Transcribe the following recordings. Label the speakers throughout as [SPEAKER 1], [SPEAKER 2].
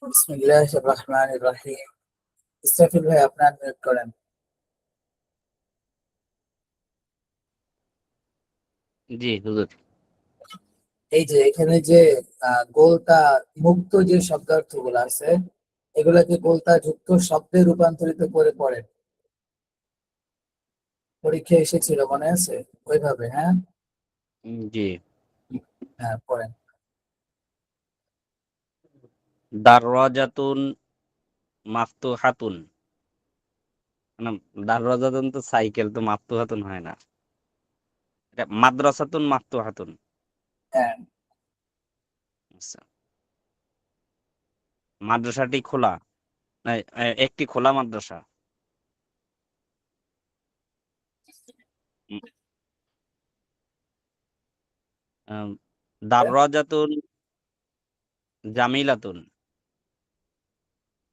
[SPEAKER 1] বিসমিল্লাহির রহমানির রহিম। ইসরাফিল ভাই আপনার মিউট করেন।
[SPEAKER 2] জি হুজুর।
[SPEAKER 1] এই যে এখানে যে গোলতা মুক্ত যে শব্দার্থগুলো আছে এগুলাকে গোলতা যুক্ত শব্দে রূপান্তরিত করে পড়েন। পরীক্ষা এসেছিল মনে আছে? ওইভাবে হ্যাঁ।
[SPEAKER 2] জি।
[SPEAKER 1] হ্যাঁ পড়েন।
[SPEAKER 2] দারওয়াজাতুন মাফতুহাতুন, মানে দারওয়াজাতুন তো সাইকেল, তো মাফতুহাতুন হয় না, এটা মাদ্রাসাতুন মাফতুহাতুন।
[SPEAKER 1] হ্যাঁ
[SPEAKER 2] আচ্ছা, মাদ্রাসাটি খোলা, না, একটি খোলা মাদ্রাসা। উম, আম, দারওয়াজাতুন জামিলাতুন,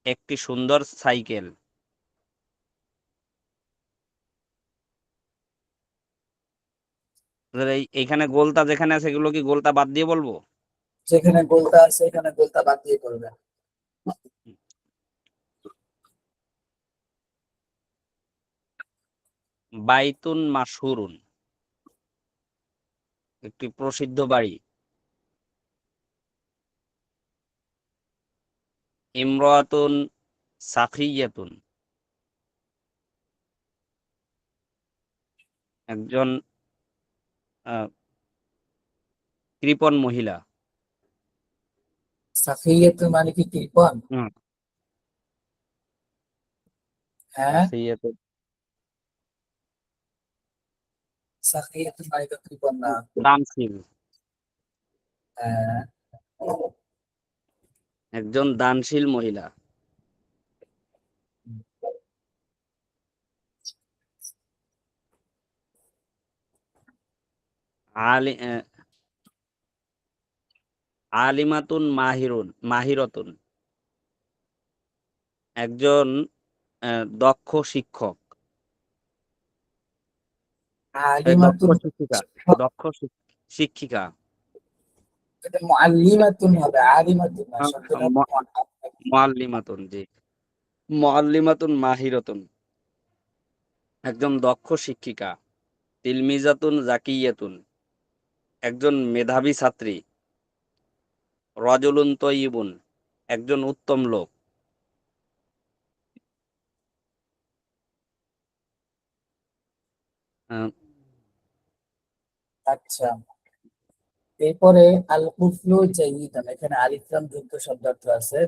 [SPEAKER 2] একটি সুন্দর সাইকেল। এইখানে গোলতা যেখানে আছে এগুলো কি গোলতা বাদ দিয়ে বলবো?
[SPEAKER 1] যেখানে গোলতা আছে এখানে গোলতা বাদ দিয়ে করবেন।
[SPEAKER 2] বাইতুন মাশহুরুন, একটি প্রসিদ্ধ বাড়ি। ইমরাতুন সাখিয়াতুন, একজন আহ, কৃপণ মহিলা।
[SPEAKER 1] সাফিয়াতুন মানে কি কৃপণ?
[SPEAKER 2] হুম,
[SPEAKER 1] হ্যাঁ
[SPEAKER 2] সাখিয়াতুন
[SPEAKER 1] সাফিয়াতুন মানে তো কৃপণ না।
[SPEAKER 2] দানশীল,
[SPEAKER 1] হ্যাঁ
[SPEAKER 2] একজন দানশীল মহিলা। আলি আলিমাতুন মাহিরতুন, একজন দক্ষ শিক্ষক, দক্ষ
[SPEAKER 1] আলিমাতুন
[SPEAKER 2] শিক্ষিকা, দক্ষ শিক্ষিকা।
[SPEAKER 1] এটা মুআল্লিমাতুন হবে, আলিমাতুন না, শব্দটা
[SPEAKER 2] মুআল্লিমাতুন, জি, মুআল্লিমাতুন মাহিরতুন, একজন দক্ষ শিক্ষিকা। তিলমিজাতুন জাকিয়াতুন, একজন মেধাবী ছাত্রী। রজুলুন তয়্যিবুন, একজন উত্তম লোক। আহ,
[SPEAKER 1] আচ্ছা। এরপরে আল কুফলু জাইয়িদান, এখানে আলিফ লাম যুক্ত শব্দার্থ আছে।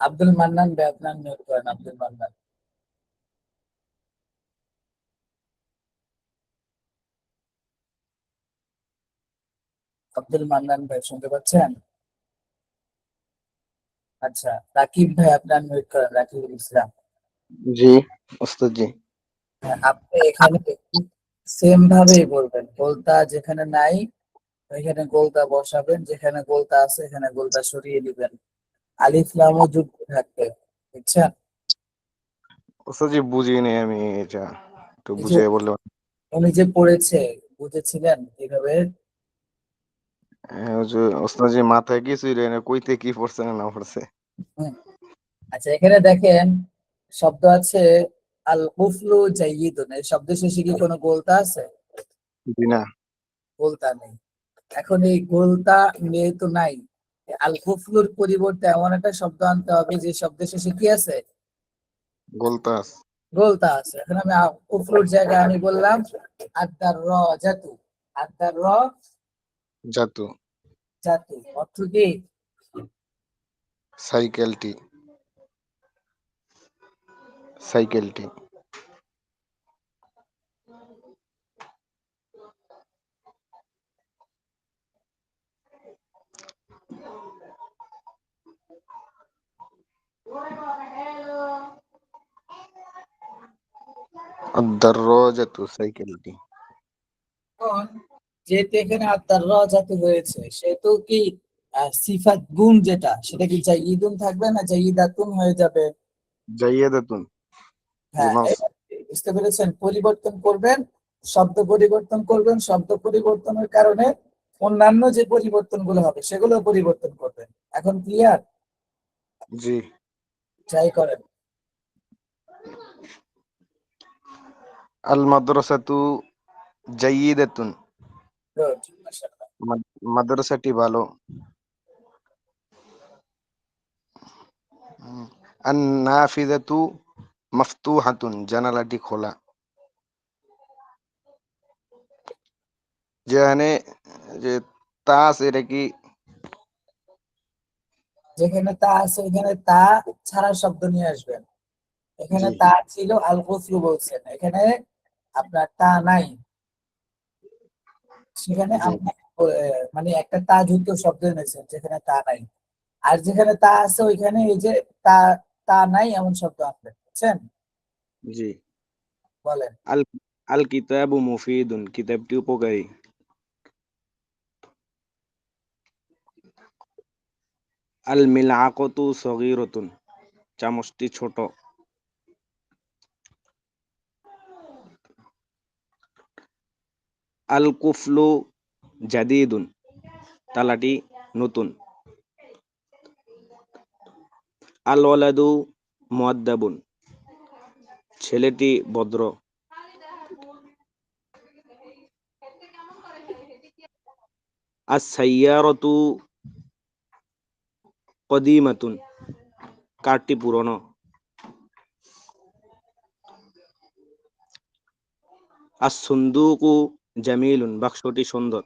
[SPEAKER 1] আব্দুল মান্নান ভাই আপনার নিয়োগ করেন। আব্দুল মান্নান, আব্দুল মান্নান ভাই শুনতে পাচ্ছেন? আচ্ছা, রাকিব ভাই আপনার নিয়োগ করেন। রাকিবুল ইসলাম,
[SPEAKER 3] জি ওস্তাদ জি।
[SPEAKER 1] হ্যাঁ, আপনি এখানে সেম ভাবেই বলবেন। গোলতা যেখানে নাই ওইখানে গোলতা বসাবেন, যেখানে গোলতা আছে এখানে গোলতা সরিয়ে দিবেন। আলিফ লামও যুক্ত থাকবে, বুঝছেন?
[SPEAKER 3] ওস্তাদ জি বুঝিনি আমি, এটা একটু
[SPEAKER 1] এই যে
[SPEAKER 3] বুঝিয়ে বললে।
[SPEAKER 1] উনি যে পড়েছে, বুঝেছিলেন কিভাবে?
[SPEAKER 3] ওই যে ওস্তাদ জি মাথায় কিছুই রয়ে না, কইতে কি পড়ছে না না পড়ছে।
[SPEAKER 1] হুম, আচ্ছা এখানে দেখেন শব্দ আছে আল কুফলু জাইয়িদুন, এই শব্দ শেষে কি কোনো গোলতা আছে?
[SPEAKER 3] জি না।
[SPEAKER 1] গোলতা নেই। এখন এই গোলতা নেই তো নাই, আল কুফলুর পরিবর্তে এমন একটা শব্দ আনতে হবে যে শব্দ শেষে কি আছে?
[SPEAKER 3] গোলতাস।
[SPEAKER 1] গোলতা আছে। এখন আমি কুফলুর জায়গায় আমি বললাম আদার র জাতু। আদার র
[SPEAKER 3] জাতু।
[SPEAKER 1] জাতু অর্থ কি?
[SPEAKER 3] সাইকেলটি। সাইকেলটি। আদ-দাররাজাতু সাইকেলটি।
[SPEAKER 1] এখন যেহেতু এখানে আদার র জাতু হয়েছে সেহেতু কি সিফাত গুণ যেটা সেটা কি জাইয়িদুন থাকবে না জাইয়িদাতুন হয়ে যাবে?
[SPEAKER 3] জাইয়াদাতুন। জি
[SPEAKER 1] হ্যাঁ,
[SPEAKER 3] মাস।
[SPEAKER 1] বুঝতে পেরেছেন? পরিবর্তন করবেন, শব্দ পরিবর্তন করবেন, শব্দ পরিবর্তনের কারণে অন্যান্য যে পরিবর্তন গুলো হবে সেগুলো পরিবর্তন করবেন। এখন ক্লিয়ার?
[SPEAKER 3] জি।
[SPEAKER 1] ট্রাই করেন।
[SPEAKER 3] আল মাদ্রাসাতু জাইয়িদাতুন।
[SPEAKER 1] গুড, মাশাআল্লাহ।
[SPEAKER 3] মাদ্রাসাটি ভালো। আন নাফিযাতু মাফতুহাতুন, জানালাটি খোলা। যেখানে যে তা আছে এটা কি?
[SPEAKER 1] যেখানে তা আছে ওইখানে তা ছাড়া শব্দ নিয়ে আসবেন। এখানে
[SPEAKER 3] জি
[SPEAKER 1] তা ছিল, আল গুসলু বলছেন, এখানে আপনার তা নাই, সেখানে
[SPEAKER 3] জি
[SPEAKER 1] আপনি মানে একটা তা যুক্ত শব্দ এনেছেন যেখানে তা নাই। আর যেখানে তা আছে ওইখানে এই যে তা, তা নাই এমন শব্দ আনবেন, বুঝছেন?
[SPEAKER 3] জি।
[SPEAKER 1] বলেন।
[SPEAKER 3] আল আল কিতাবু মুফিদুন, কিতাবটি উপকারী। আল মিলআকাতু সগীরাতুন, চামচটি ছোট। আল কুফলু জাদিদুন, তালাটি নতুন। আল ওয়ালাদু মুআদ্দাবুন, ছেলেটি ভদ্র। আস সাইয়ারাতু কদিমাতুন, কারটি পুরনো। আস সুন্দুকু জামিলুন, বাক্সটি সুন্দর।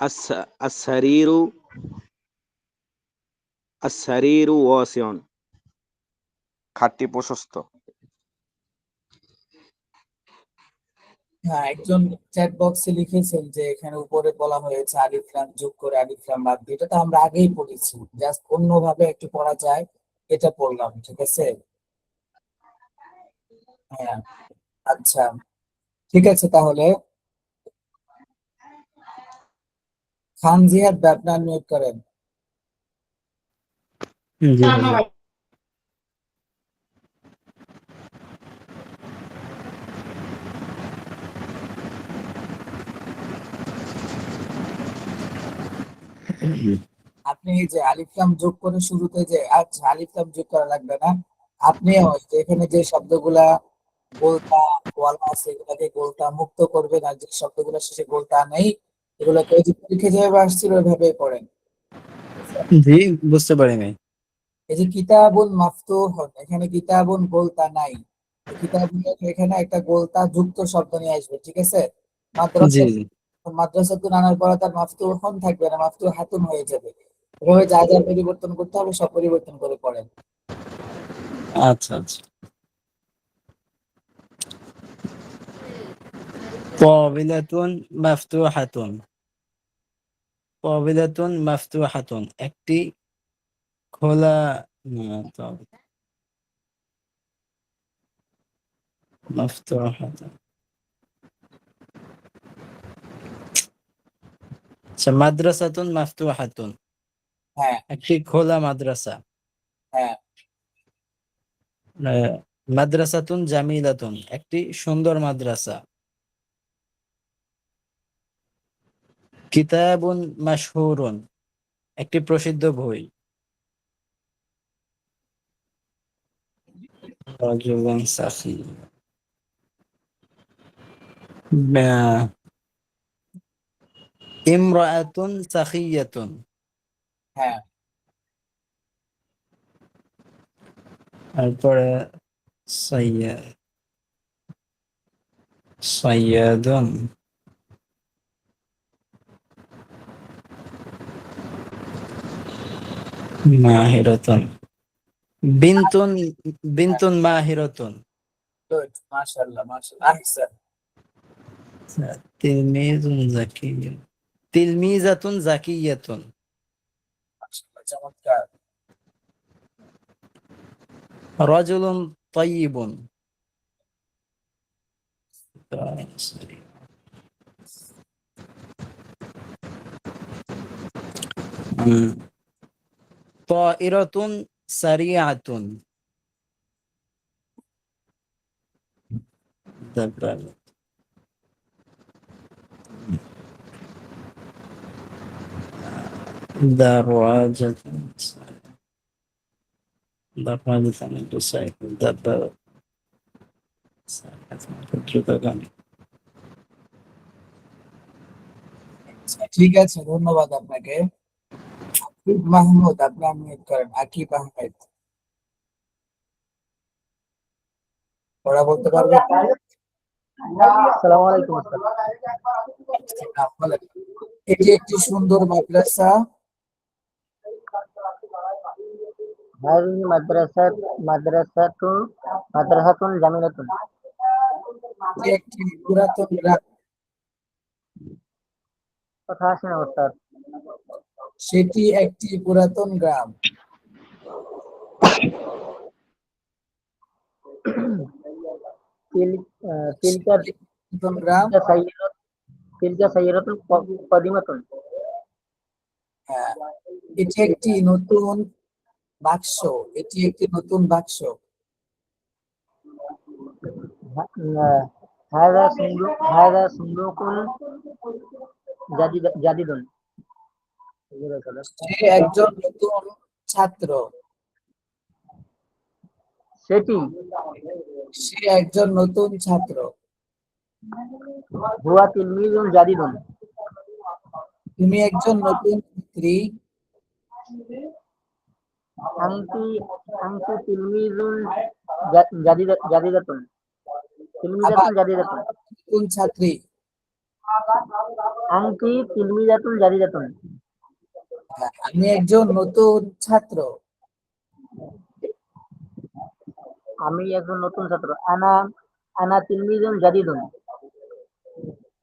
[SPEAKER 3] আস-সারিরু আস-সারিরু ওয়াসিউন, খাটটি প্রশস্ত।
[SPEAKER 1] হ্যাঁ, একজন চ্যাট বক্সে লিখেছেন যে এখানে উপরে বলা হয়েছে আলিফ লাম যোগ করে আলিফ লাম বাদ দিয়ে, এটা তো আমরা আগেই পড়েছি, জাস্ট অন্যভাবে একটু পড়া যায়, এটা পড়লাম, ঠিক আছে। হ্যাঁ, আচ্ছা, ঠিক আছে তাহলে। খান জিহাদ আপনার মিউট করেন।
[SPEAKER 4] জি ভাইয়া।
[SPEAKER 1] আপনি এই যে আলিফ লাম যোগ করে শুরুতে যে, আচ্ছা আলিফ লাম যোগ করা লাগবে না, আপনি ওই যে এখানে যে শব্দগুলা গোলতা ওয়ালা আছে এগুলাকে গোলতা মুক্ত করবেন, আর যে শব্দগুলো শেষে গোলতা নেই এগুলোকে ওই যে পরীক্ষা যেভাবে আসছিল ওইভাবে পড়েন।
[SPEAKER 4] জি, বুঝতে পারি নাই।
[SPEAKER 1] এই যে কিতাবুন মাফতুহুন, এখানে কিতাবুন গোলতা নাই, তো কিতাবুন এখানে একটা গোলতা যুক্ত শব্দ নিয়ে আসবে, ঠিক আছে।
[SPEAKER 4] জি
[SPEAKER 1] মাদ্রাসা,
[SPEAKER 4] জি।
[SPEAKER 1] মাদ্রাসাতুন আনার পরে তার মাফতুহুন থাকবে না, মাফতুহাতুন হয়ে যাবে। এভাবে যা যা পরিবর্তন করতে হবে সব পরিবর্তন করে পড়েন।
[SPEAKER 4] আচ্ছা আচ্ছা। কাবিলাতুন মাফতুহাতুন, কাবিলাতুন মাফতুহাতুন, একটি খোলা, না, মাফতুহাতুন। আচ্ছা, মাদ্রাসাতুন মাফতুহাতুন,
[SPEAKER 1] হ্যাঁ,
[SPEAKER 4] একটি খোলা মাদ্রাসা।
[SPEAKER 1] হ্যাঁ,
[SPEAKER 4] আহ, মাদ্রাসাতুন জামিলাতুন, একটি সুন্দর মাদ্রাসা। কিতাবুন মাশহুরুন, একটি প্রসিদ্ধ বই। রাজুলুন সাখী, ইমরাআতুন সাখিয়াতুন,
[SPEAKER 1] হ্যাঁ,
[SPEAKER 4] তারপরে সাইয়াদুন, মাহিরাতুন, বিনতুন,
[SPEAKER 1] হ্যাঁ,
[SPEAKER 4] বিনতুন মাহিরাতুন।
[SPEAKER 1] গুড, মাশাআল্লাহ মাশাআল্লাহ, আহসান।
[SPEAKER 4] তিলমিজুন জাকিয়ুন, তিলমিজাতুন জাকিয়াতুন।
[SPEAKER 1] মাশাআল্লাহ, চমৎকার।
[SPEAKER 4] রাজুলুন তাইয়িবুন। তাইরাতুন সারিআতুন। তারপর দারওয়াজাতুন দারওয়াজাতুন সাইকেল দ্রুতগামী।
[SPEAKER 1] আচ্ছা, ঠিক আছে, ধন্যবাদ আপনাকে। আকিব মাহমুদ, আপনি আনমিউট করেন। আকিব আহমেদ, ওরা বলতে পারবে?
[SPEAKER 5] আসসালামু আলাইকুম স্যার।
[SPEAKER 1] না, বলেন। এটি একটি সুন্দর মাদ্রাসা।
[SPEAKER 5] হাযিহি মাদ্রাসাতুন জামিলাতুন।
[SPEAKER 1] এটি একটি পুরাতন গ্রাম।
[SPEAKER 5] কথা আসে না ওস্তাদ।
[SPEAKER 1] সেটি একটি পুরাতন গ্রাম।
[SPEAKER 5] তিল তিলকা
[SPEAKER 1] সেটি একটি পুরাতন গ্রাম।
[SPEAKER 5] তিলকা সাইয়্যিরাত তিলকা সাইয়্যিরাতুন কদিমাতুন।
[SPEAKER 1] হ্যাঁ, এটি একটি নতুন বাক্স। এটি একটি নতুন বাক্স।
[SPEAKER 5] হাযা সুন্দুকুন জাদিদুন।
[SPEAKER 1] সে একজন নতুন ছাত্র।
[SPEAKER 5] সেটি
[SPEAKER 1] সে একজন নতুন ছাত্র।
[SPEAKER 5] হুয়া তিলমিজুন জাদিদুন।
[SPEAKER 1] তুমি একজন নতুন ছাত্রী।
[SPEAKER 5] আনতি আনতি তিলমিজুন জাদিদাতুন।
[SPEAKER 1] আবার
[SPEAKER 5] তিলমিজাতুন জাদিদাতুন।
[SPEAKER 1] নতুন ছাত্রী।
[SPEAKER 5] আনতি তিলমিজাতুন জাদিদাতুন।
[SPEAKER 1] হ্যাঁ, আমি একজন নতুন ছাত্র।
[SPEAKER 5] আমি একজন নতুন ছাত্র। আনা আনা তিলমিজুন জাদিদুন।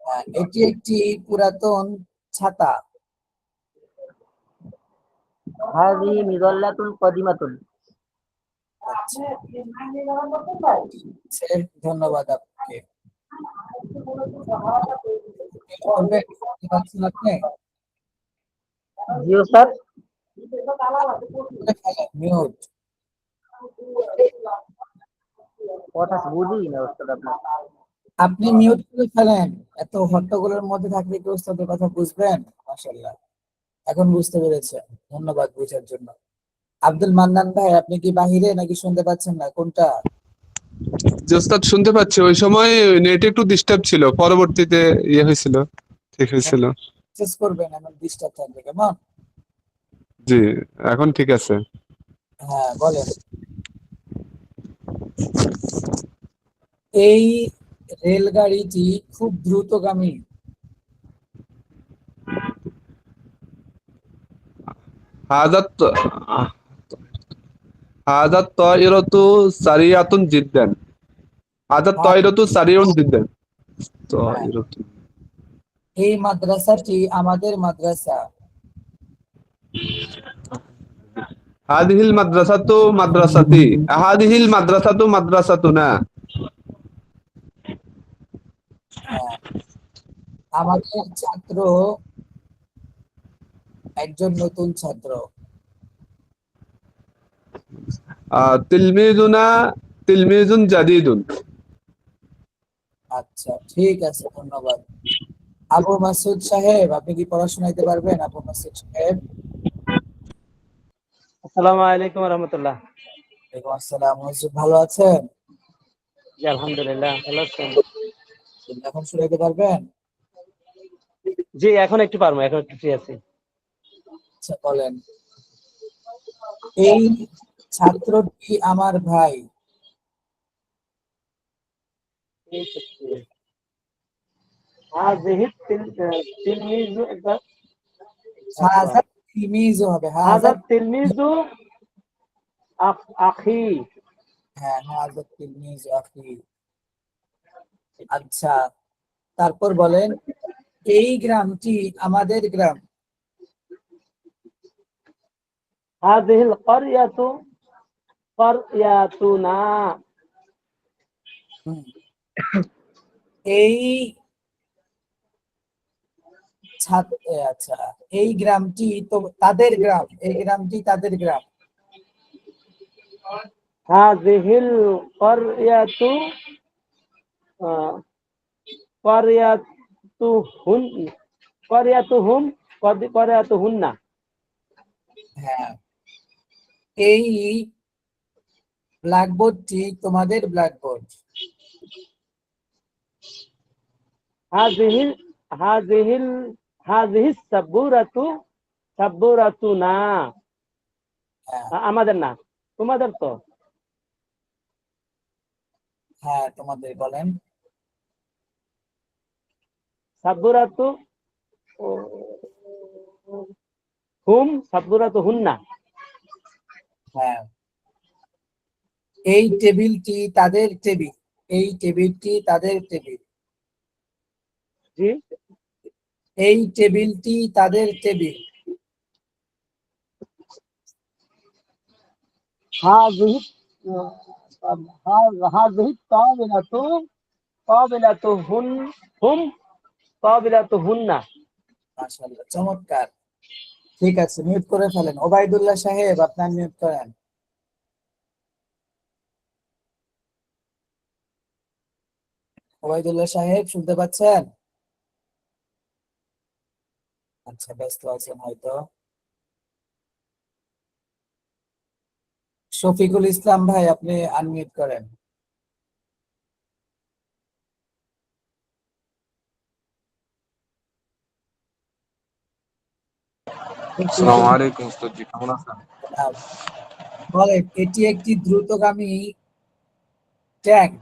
[SPEAKER 1] হ্যাঁ, এটি একটি পুরাতন ছাতা।
[SPEAKER 5] হাযিহি মিযাল্লাতুন কদিমাতুন।
[SPEAKER 1] আচ্ছা, ধন্যবাদ আপনাকে। করবেন? বুঝতে পারছেন আপনি?
[SPEAKER 5] জি স্যার।
[SPEAKER 1] মিউট।
[SPEAKER 5] কথা বুঝি না ওস্তাদ আপনার।
[SPEAKER 1] আপনি মিউট করে ফেলেন। এত হট্টগোলের মধ্যে থাকলে কি ওস্তাদের কথা বুঝবেন? মাশাআল্লাহ, এখন বুঝতে পেরেছেন। ধন্যবাদ বুঝার জন্য। আব্দুল মান্নান ভাই, আপনি কি বাহিরে নাকি শুনতে পাচ্ছেন না? কোনটা?
[SPEAKER 6] জি ওস্তাদ, শুনতে পাচ্ছি। ওই সময় নেট একটু ডিস্টার্ব ছিল, পরবর্তীতে ইয়ে হয়েছিল, ঠিক হয়েছিল।
[SPEAKER 1] শেষ করবেন, এখন ডিস্টার্ব থাকবে কেমন?
[SPEAKER 6] জি, এখন ঠিক আছে।
[SPEAKER 1] হ্যাঁ, বলেন। এই রেলগাড়িটি খুব দ্রুতগামী।
[SPEAKER 6] হাজাত হাজাত তয়রতু সারিয়াতুন জিদ্দান। হাজাত
[SPEAKER 1] হ্যাঁ,
[SPEAKER 6] তয়রতু সারিউন জিদ্দান।
[SPEAKER 1] হ্যাঁ,
[SPEAKER 6] তয়রতু
[SPEAKER 1] এই মাদ্রাসাটি আমাদের মাদ্রাসা।
[SPEAKER 6] হাদিহিল মাদ্রাসাতু মাদ্রাসাতি। হাদিহিল মাদ্রাসাতু মাদ্রাসাতুনা।
[SPEAKER 1] হ্যাঁ, আমাদের ছাত্র একজন নতুন ছাত্র।
[SPEAKER 6] তিলমিজুনা তিলমিজুন জাদিদুন।
[SPEAKER 1] আচ্ছা, ঠিক আছে, ধন্যবাদ। আবু মাসুদ সাহেব, আপনি কি পড়াশোনা দিতে পারবেন? আবু মাসুদ সাহেব।
[SPEAKER 7] আসসালামু আলাইকুম রহমতুল্লাহ।
[SPEAKER 1] ওয়ালাইকুম আসসালাম। হুজুর, ভালো আছেন?
[SPEAKER 7] জি আলহামদুলিল্লাহ, ভালো আছেন?
[SPEAKER 1] এখন শুনাইতে পারবেন?
[SPEAKER 7] জি এখন একটু পারবো, এখন একটু ফ্রি আছি।
[SPEAKER 1] আচ্ছা, বলেন। এই ছাত্রটি আমার ভাই।
[SPEAKER 7] হাযিহি তিলমিজু একবার। আচ্ছা,
[SPEAKER 1] হাজার তিলমিজ হবে,
[SPEAKER 7] হাযা
[SPEAKER 1] হাজার।
[SPEAKER 7] তিলমিজু আখি।
[SPEAKER 1] হ্যাঁ, হাজার তিলমিজ আখি। আচ্ছা, তারপর বলেন, এই গ্রামটি আমাদের গ্রাম।
[SPEAKER 7] হাযিহিল ক্বরয়াতুনা।
[SPEAKER 1] হুম, এই আচ্ছা, এই গ্রামটি তো তাদের গ্রাম। এই গ্রামটি তাদের গ্রাম।
[SPEAKER 7] হাযিহিল ক্বরয়াতু ক্বরয়াতুহুন ক্বরয়াতুহুম ক্বরয়াতুহুন্না।
[SPEAKER 1] হ্যাঁ, এই ব্ল্যাকবোর্ডটি তোমাদের ব্ল্যাকবোর্ড।
[SPEAKER 7] هذه هذه هذه السبورة سبورتنا
[SPEAKER 1] হ্যাঁ
[SPEAKER 7] আমাদের না, তোমাদের তো।
[SPEAKER 1] হ্যাঁ তোমাদের বলেন।
[SPEAKER 7] সাব্বুরাতু হুম, সাব্বুরাতু হুন্না।
[SPEAKER 1] হ্যাঁ, এই টেবিলটি তাদের টেবিল। এই টেবিলটি তাদের টেবিল।
[SPEAKER 7] জি,
[SPEAKER 1] এই টেবিলটি তাদের টেবিল।
[SPEAKER 7] هذه هذه قابلتهن هم قابلتهن।
[SPEAKER 1] মাশাআল্লাহ, চমৎকার। ঠিক আছে, মিউট করে ফেলেন। ওবায়দুল্লাহ সাহেব, আপনার মিউট করেন। ওবায়দুল্লাহ সাহেব শুনতে পাচ্ছেন? আচ্ছা, ব্যস্ত আছেন হয়তো। শফিকুল ইসলাম ভাই, আপনি আনমিউট করেন।
[SPEAKER 3] আসসালামু আলাইকুম উস্তাদ জি, কেমন আছেন?
[SPEAKER 1] বলেন, এটি একটি দ্রুতগামী ট্যাঙ্ক।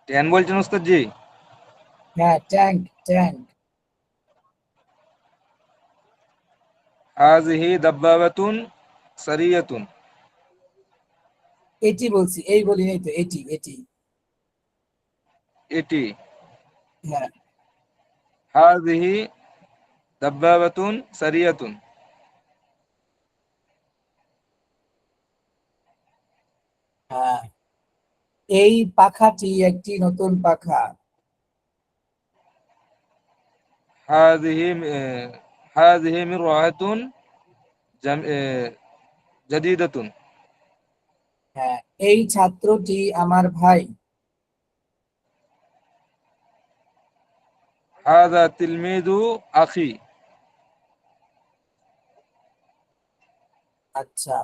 [SPEAKER 3] ট্যান বলছেন উস্তাদ জি?
[SPEAKER 1] হ্যাঁ, ট্যাঙ্ক ট্যাঙ্ক।
[SPEAKER 3] হাযিহি দাব্বাবাতুন সারিয়াতুন।
[SPEAKER 1] এটি বলছি, এই বলি নাই তো, এটি এটি।
[SPEAKER 3] এটি
[SPEAKER 1] হ্যাঁ
[SPEAKER 3] হাযিহি দাব্বাবাতুন সারিয়াতুন।
[SPEAKER 1] হ্যাঁ, এই পাখাটি একটি নতুন পাখা।
[SPEAKER 3] হাযিহি হাযিহি মিরআতুন জাদীদাতুন।
[SPEAKER 1] হ্যাঁ, এই ছাত্রটি আমার ভাই।
[SPEAKER 3] হাযা তিলমিযু আখি।
[SPEAKER 1] আচ্ছা,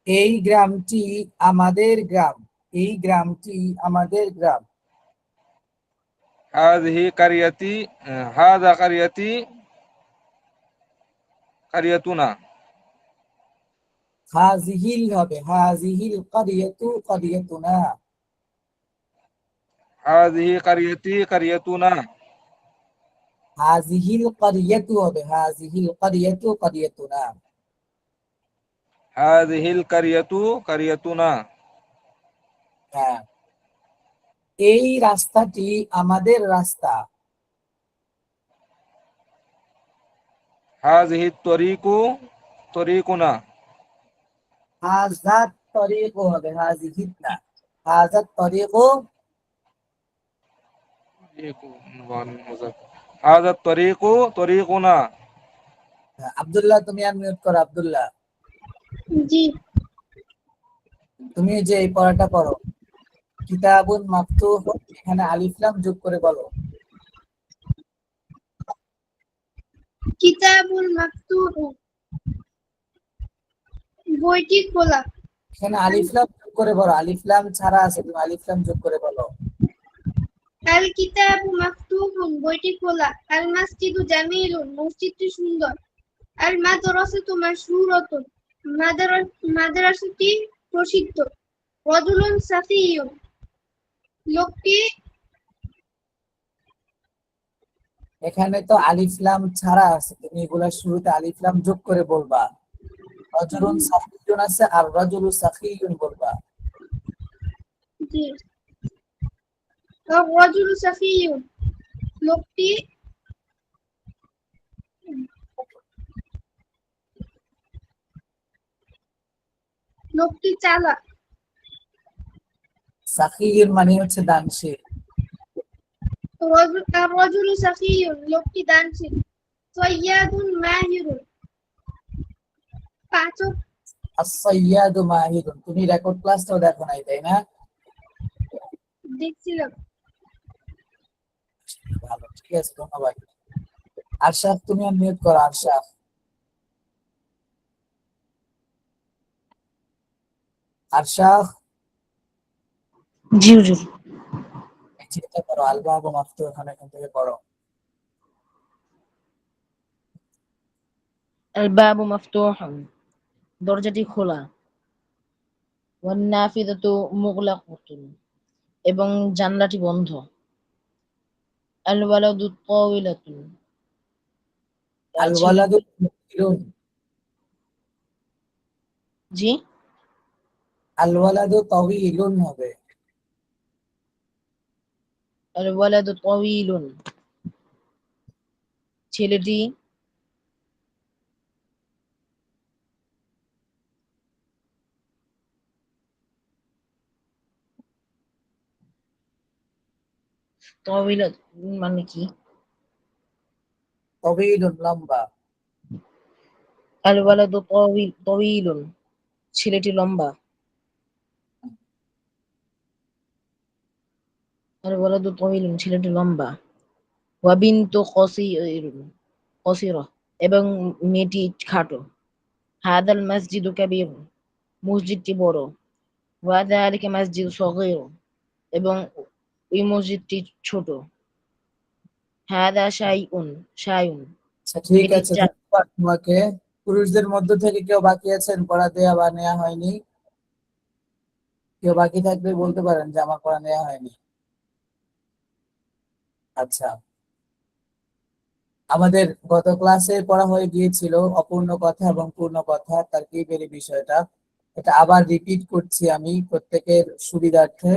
[SPEAKER 1] এই গ্রামটি আমাদের গ্রাম। এই গ্রামটি আমাদের গ্রাম।
[SPEAKER 3] হাযিহি কারিয়াতি হাযা কারিয়াতি কারিয়াতুনা।
[SPEAKER 1] হাযিহিল হবে, হাযিহিল কারিয়াতু কারিয়াতুনা।
[SPEAKER 3] হাযিহি কারিয়াতি কারিয়াতুনা।
[SPEAKER 1] হাযিহিল কারিয়াতু হবে, হাযিহিল কারিয়াতু কারিয়াতুনা।
[SPEAKER 3] হাযিহিল কারিয়াতু কারিয়াতুনা।
[SPEAKER 1] হ্যাঁ, এই রাস্তাটি আমাদের রাস্তা।
[SPEAKER 3] হাযিহি তরিকু তরিকুনা।
[SPEAKER 1] হাযাত তরিকু হবে, হাযিহিত না। হাযাত তরিকু।
[SPEAKER 3] হাযা তরিকু তরিকুনা।
[SPEAKER 1] আব্দুল্লাহ, তুমি আনমিউট করো। আব্দুল্লাহ,
[SPEAKER 8] জি,
[SPEAKER 1] তুমি যে এই পড়াটা পড়ো, কিতাবুন মাফতুহ, এখানে আলিফ লাম যোগ করে বলো।
[SPEAKER 8] কিতাবুল মাকতুব, বইটি খোলা।
[SPEAKER 1] এখানে আলিফ লাম যোগ করে বলো, আলিফ লাম ছাড়া আছে, তুমি আলিফ লাম যোগ করে বলো।
[SPEAKER 8] আল কিতাবু মাকতুবুন, বইটি খোলা। আল মাসজিদু জামিলুন, মসজিদটি সুন্দর। আল মাদ্রাসাতু মাশহুরাতুন, মাদ্রাসাটি প্রসিদ্ধ। রাজুলুন সাফিয়ুন, লোকটি।
[SPEAKER 1] এখানে তো আলিফ লাম ছাড়া আছে, তুমি এগুলা শুরুতে আলিফ লাম যোগ করে বলবা। রাজুলুন সাফিয়ুন আছে, আর রাজুলু সাফিয়ুন বলবা।
[SPEAKER 8] জি, আর রাজুলু সাফিয়ুন, লোকটি। লোকটি চালাক।
[SPEAKER 1] সাফিয়ুন মানে হচ্ছে দানশীল।
[SPEAKER 8] আর রাজুলু সাফিয়ুন, লোকটি দানশীল। সাইয়াদুন মাহিরুন, পাচক।
[SPEAKER 1] as-সাইয়াদু মাহিরুন। তুমি রেকর্ড ক্লাসটাও দেখো নাই, তাই না?
[SPEAKER 8] দেখছিলাম।
[SPEAKER 1] ভালো, ঠিক আছে, ধন্যবাদ। আরশাদ তুমি আনমিউট করো আরশাদ। আরশাদ
[SPEAKER 9] জি হুজুর।
[SPEAKER 1] এই চিন্তা করো আল বাবু মাফতুহ এখান থেকে পড়ো।
[SPEAKER 9] আল বাবু মাফতুহুন, দরজাটি খোলা। ওয়ান নাফিযাতু মুগলাকাতুন, এবং জানলাটি বন্ধ। আল ওয়ালাদু তাওইলাতুন,
[SPEAKER 1] আল
[SPEAKER 9] ছেলে।
[SPEAKER 1] ওয়ালাদু তাওয়িলুন।
[SPEAKER 9] জি,
[SPEAKER 1] আল ওয়ালাদু তাওয়িলুন হবে।
[SPEAKER 9] আল ওয়ালাদু তাওয়িলুন, ছেলেটি তাওয়িলাত মানে কি?
[SPEAKER 1] তাওয়িলুন লম্বা।
[SPEAKER 9] আল ওয়ালাদু তাওয়িলুন, ছেলেটি লম্বা। আল ওয়ালাদু তাওয়িলুন, ছেলেটি লম্বা। ওয়া বিনতু কসিরা, এবং মেয়েটি খাটো। হাদাল মসজিদু কাবীর, মসজিদটি বড়। ওয়া যালিকা মসজিদু সগীর, এবং এই মসজিদটি ছোট। হাদা শাইউন,
[SPEAKER 1] আচ্ছা ঠিক
[SPEAKER 9] এটি
[SPEAKER 1] আছে, ধন্যবাদ তোমাকে। পুরুষদের মধ্য থেকে কেউ বাকি আছেন পড়া দেয়া বা নেওয়া হয়নি? কেউ বাকি থাকলে বলতে পারেন যে আমার পড়া নেওয়া হয়নি। আচ্ছা, আমাদের গত ক্লাসে পড়া হয়ে গিয়েছিল অপূর্ণ কথা এবং পূর্ণ কথা তারকিবের এই বিষয়টা। এটা আবার রিপিট করছি আমি প্রত্যেকের সুবিধার্থে।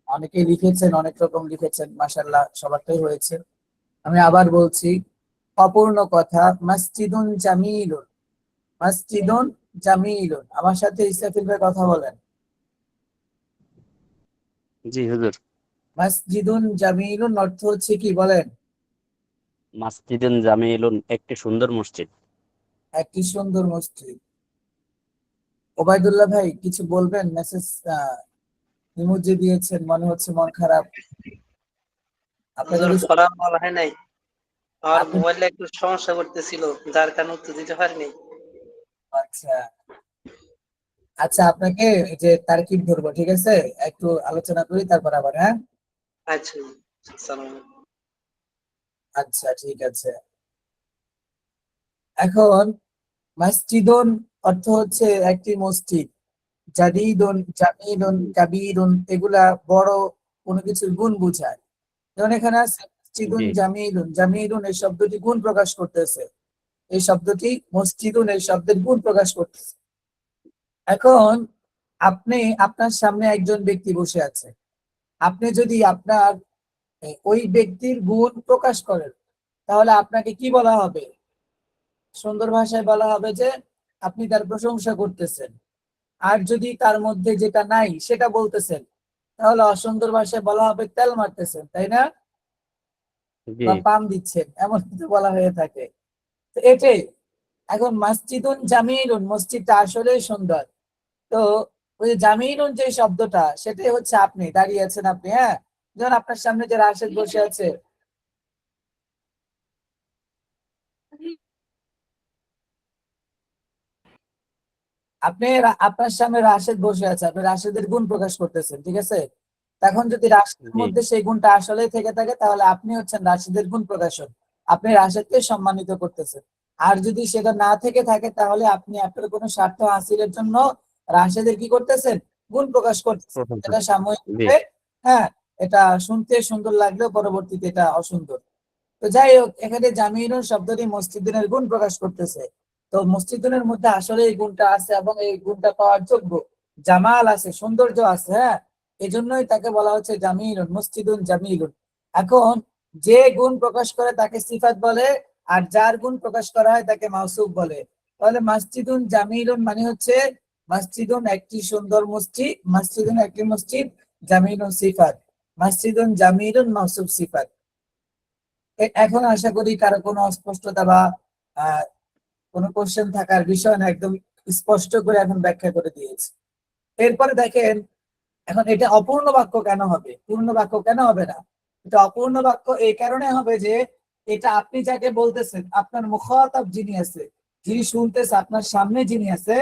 [SPEAKER 1] অনেকে লিখেছেন, অনেক রকম লিখেছেন, মাশাআল্লাহ সবারটাই হয়েছে। আমি আবার বলছি, অপূর্ণ কথা মসজিদুন জামিলুন। মসজিদুন জামিলুন, আমার সাথে ইসরাফিল ভাই কথা বলেন।
[SPEAKER 2] জি হুজুর।
[SPEAKER 1] মসজিদুন জামিলুন অর্থ হচ্ছে কি বলেন?
[SPEAKER 2] মাসজিদুন জামিলুন, একটি সুন্দর মসজিদ।
[SPEAKER 1] একটি সুন্দর মসজিদ। ওবায়দুল্লাহ ভাই কিছু বলবেন? মেসেজ ইমোজি দিয়েছেন, মনে হচ্ছে মন খারাপ। আপনাকে
[SPEAKER 10] হুজুর
[SPEAKER 1] কিছু
[SPEAKER 10] পড়া বলা হয় নাই, আমার
[SPEAKER 1] আপনি
[SPEAKER 10] মোবাইলে একটু সমস্যা করতেছিল, যার কারণে উত্তর দিতে পারিনি।
[SPEAKER 1] আচ্ছা আচ্ছা, আপনাকে এই যে তারকিব ধরবো, ঠিক আছে? একটু আলোচনা করি তারপর আবার, হ্যাঁ?
[SPEAKER 10] আচ্ছা, আসসালামু আলাইকুম।
[SPEAKER 1] আচ্ছা ঠিক আছে। এখন মসজিদুন অর্থ হচ্ছে একটি মসজিদ। জাদিদুন, জামিলুন, কাবীরুন এগুলা বড় কোনো কিছুর গুণ বোঝায়। যেমন এখানে আছে মসজিদুন
[SPEAKER 2] জি
[SPEAKER 1] জামিলুন, জামিলুন এই শব্দটি গুণ প্রকাশ করতেছে। এই শব্দটি মসজিদুন এই শব্দের গুণ প্রকাশ করতেছে। এখন আপনি, আপনার সামনে একজন ব্যক্তি বসে আছে, আপনি যদি আপনার ওই ব্যক্তির গুণ প্রকাশ করেন তাহলে আপনাকে কি বলা হবে? সুন্দর ভাষায় বলা হবে যে আপনি তার প্রশংসা করতেছেন। আর যদি তার মধ্যে যেটা নাই সেটা বলতেছেন তাহলে অসুন্দর ভাষায় বলা হবে তেল মারতেছেন, তাই না?
[SPEAKER 2] জি
[SPEAKER 1] বা পাম দিচ্ছেন, এমন কিছু বলা হয়ে থাকে। তো এটাই। এখন মসজিদুন জামিলুন, মসজিদটা আসলেই সুন্দর। তো ওই যে জামিলুন যে শব্দটা, সেটাই হচ্ছে আপনি দাঁড়িয়ে আছেন আপনি, হ্যাঁ? যেমন আপনার সামনে যে রাশেদ বসে আছে, আপনার সামনে রাশেদ বসে আছে, আপনি রাশেদের গুণ প্রকাশ করতেছেন, ঠিক আছে? তখন যদি রাশেদের
[SPEAKER 2] জি
[SPEAKER 1] মধ্যে সেই গুণটা আসলেই থেকে থাকে তাহলে আপনি হচ্ছেন রাশেদের গুণ প্রকাশক। আপনি রাশেদকে সম্মানিত করতেছেন। আর যদি সেটা না থেকে থাকে তাহলে আপনি আপনার কোনো স্বার্থ হাসিলের জন্য রাশেদের কি করতেছেন? গুণ প্রকাশ করতেছেন।
[SPEAKER 2] প্রশংসা।
[SPEAKER 1] এটা
[SPEAKER 2] জি
[SPEAKER 1] সাময়িকভাবে, হ্যাঁ, এটা শুনতে সুন্দর লাগলেও পরবর্তীতে এটা অসুন্দর। তো যাই হোক, এখানে জামিলুন শব্দটি মসজিদের গুণ প্রকাশ করতেছে। তো মসজিদের মধ্যে আসলে এই গুণটা আছে এবং এই গুণটা পাওয়ার যোগ্য। জামাল আছে, সৌন্দর্য আছে, হ্যাঁ, এই জন্যই তাকে বলা হচ্ছে জামিলুন, মসজিদুন জামিলুন। এখন যে গুণ প্রকাশ করে তাকে সিফাত বলে, আর যার গুণ প্রকাশ করা হয় তাকে মাউসুফ বলে। তাহলে মসজিদুন জামিলুন মানে হচ্ছে মসজিদুন একটি সুন্দর মসজিদ, মসজিদুন একটি মসজিদ, জামিলুন সিফাত। মসজিদুন জামিলুন মাউসুফ সিফাত। এখন আশা করি কারো কোনো অস্পষ্টতা বা আহ কোনো কোশ্চেন থাকার বিষয় না, একদম স্পষ্ট করে এখন ব্যাখ্যা করে দিয়েছি। এরপরে দেখেন, এখন এটা অপূর্ণ বাক্য কেন হবে? পূর্ণ বাক্য কেন হবে না? এটা অপূর্ণ বাক্য এই কারণে হবে যে এটা আপনি যাকে বলতেছেন, আপনার মুখাতাব যিনি আছে, যিনি শুনতেছে, আপনার সামনে যিনি আছে,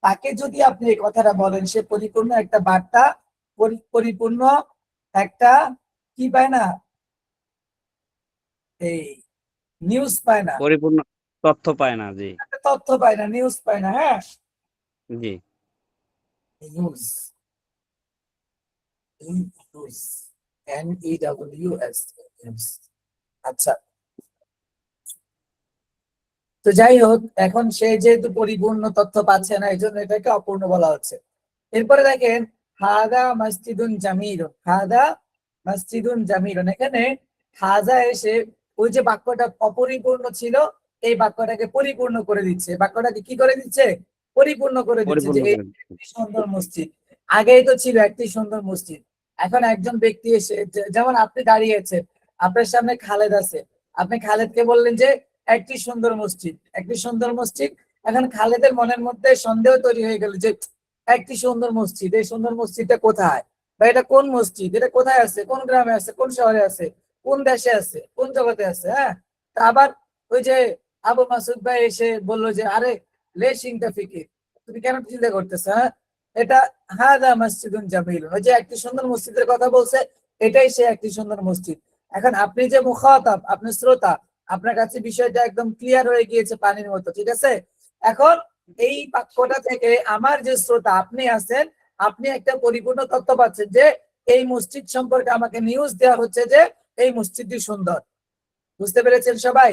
[SPEAKER 1] তাকে যদি আপনি এই কথাটা বলেন, সে পরিপূর্ণ একটা বার্তা, পরিপূর্ণ একটা কি পায় না, এই নিউজ পায় না,
[SPEAKER 2] পরিপূর্ণ তথ্য পায় না। জি
[SPEAKER 1] একটা তথ্য পায় না, নিউজ পায় না। হ্যাঁ,
[SPEAKER 2] জি
[SPEAKER 1] নিউজ, নিউজ, NEWS। আচ্ছা, তো যাই হোক, এখন সে যেহেতু পরিপূর্ণ তথ্য পাচ্ছে না, এই জন্য এটাকে অপূর্ণ বলা হচ্ছে। এরপরে দেখেন, হাদা মসজিদুন জামিলুন, হাদা মসজিদুন জামিলুন, এখানে হাজা এসে ওই যে বাক্যটা অপরিপূর্ণ ছিল, এই বাক্যটাকে পরিপূর্ণ করে দিচ্ছে। বাক্যটাকে কি করে দিচ্ছে? পরিপূর্ণ করে দিচ্ছে,
[SPEAKER 2] পরিপূর্ণ
[SPEAKER 1] যে এই
[SPEAKER 2] করে দিচ্ছে।
[SPEAKER 1] একটি সুন্দর মসজিদ। আগেই তো ছিল একটি সুন্দর মসজিদ, এখন একজন ব্যক্তি এসে, যেমন আপনি দাঁড়িয়েছেন, আপনার সামনে খালেদ আছে, আপনি খালেদকে বললেন যে একটি সুন্দর মসজিদ, একটি সুন্দর মসজিদ। এখন খালেদের মনের মধ্যে সন্দেহ তৈরি হয়ে গেল যে একটি সুন্দর মসজিদ, এই সুন্দর মসজিদটা কোথায়, বা এটা কোন মসজিদ, এটা কোথায় আছে, কোন গ্রামে আছে, কোন শহরে আছে, কোন দেশে আছে, কোন জগতে আছে। হ্যাঁ, তা আবার ওই যে আবু মাসুদ ভাই এসে বললো যে আরে লেশিংটা ফিকির, তুমি কেন চিন্তা করতেছো? হ্যাঁ, এটা হাদা মসজিদুন জামিল, ওই যে একটি সুন্দর মসজিদের কথা বলছে, এটাই সে একটি সুন্দর মসজিদ। এখন আপনি যে মুখাতাব, আপনি শ্রোতা, আপনার কাছে বিষয়টা একদম ক্লিয়ার হয়ে গিয়েছে পানির মতো, ঠিক আছে? এখন এই বাক্যটা থেকে আমার যে শ্রোতা আপনি আছেন, আপনি একটা পরিপূর্ণ তথ্য পাচ্ছেন যে এই মসজিদ সম্পর্কে আমাকে নিউজ দেওয়া হচ্ছে যে এই মসজিদটি সুন্দর। বুঝতে পেরেছেন সবাই?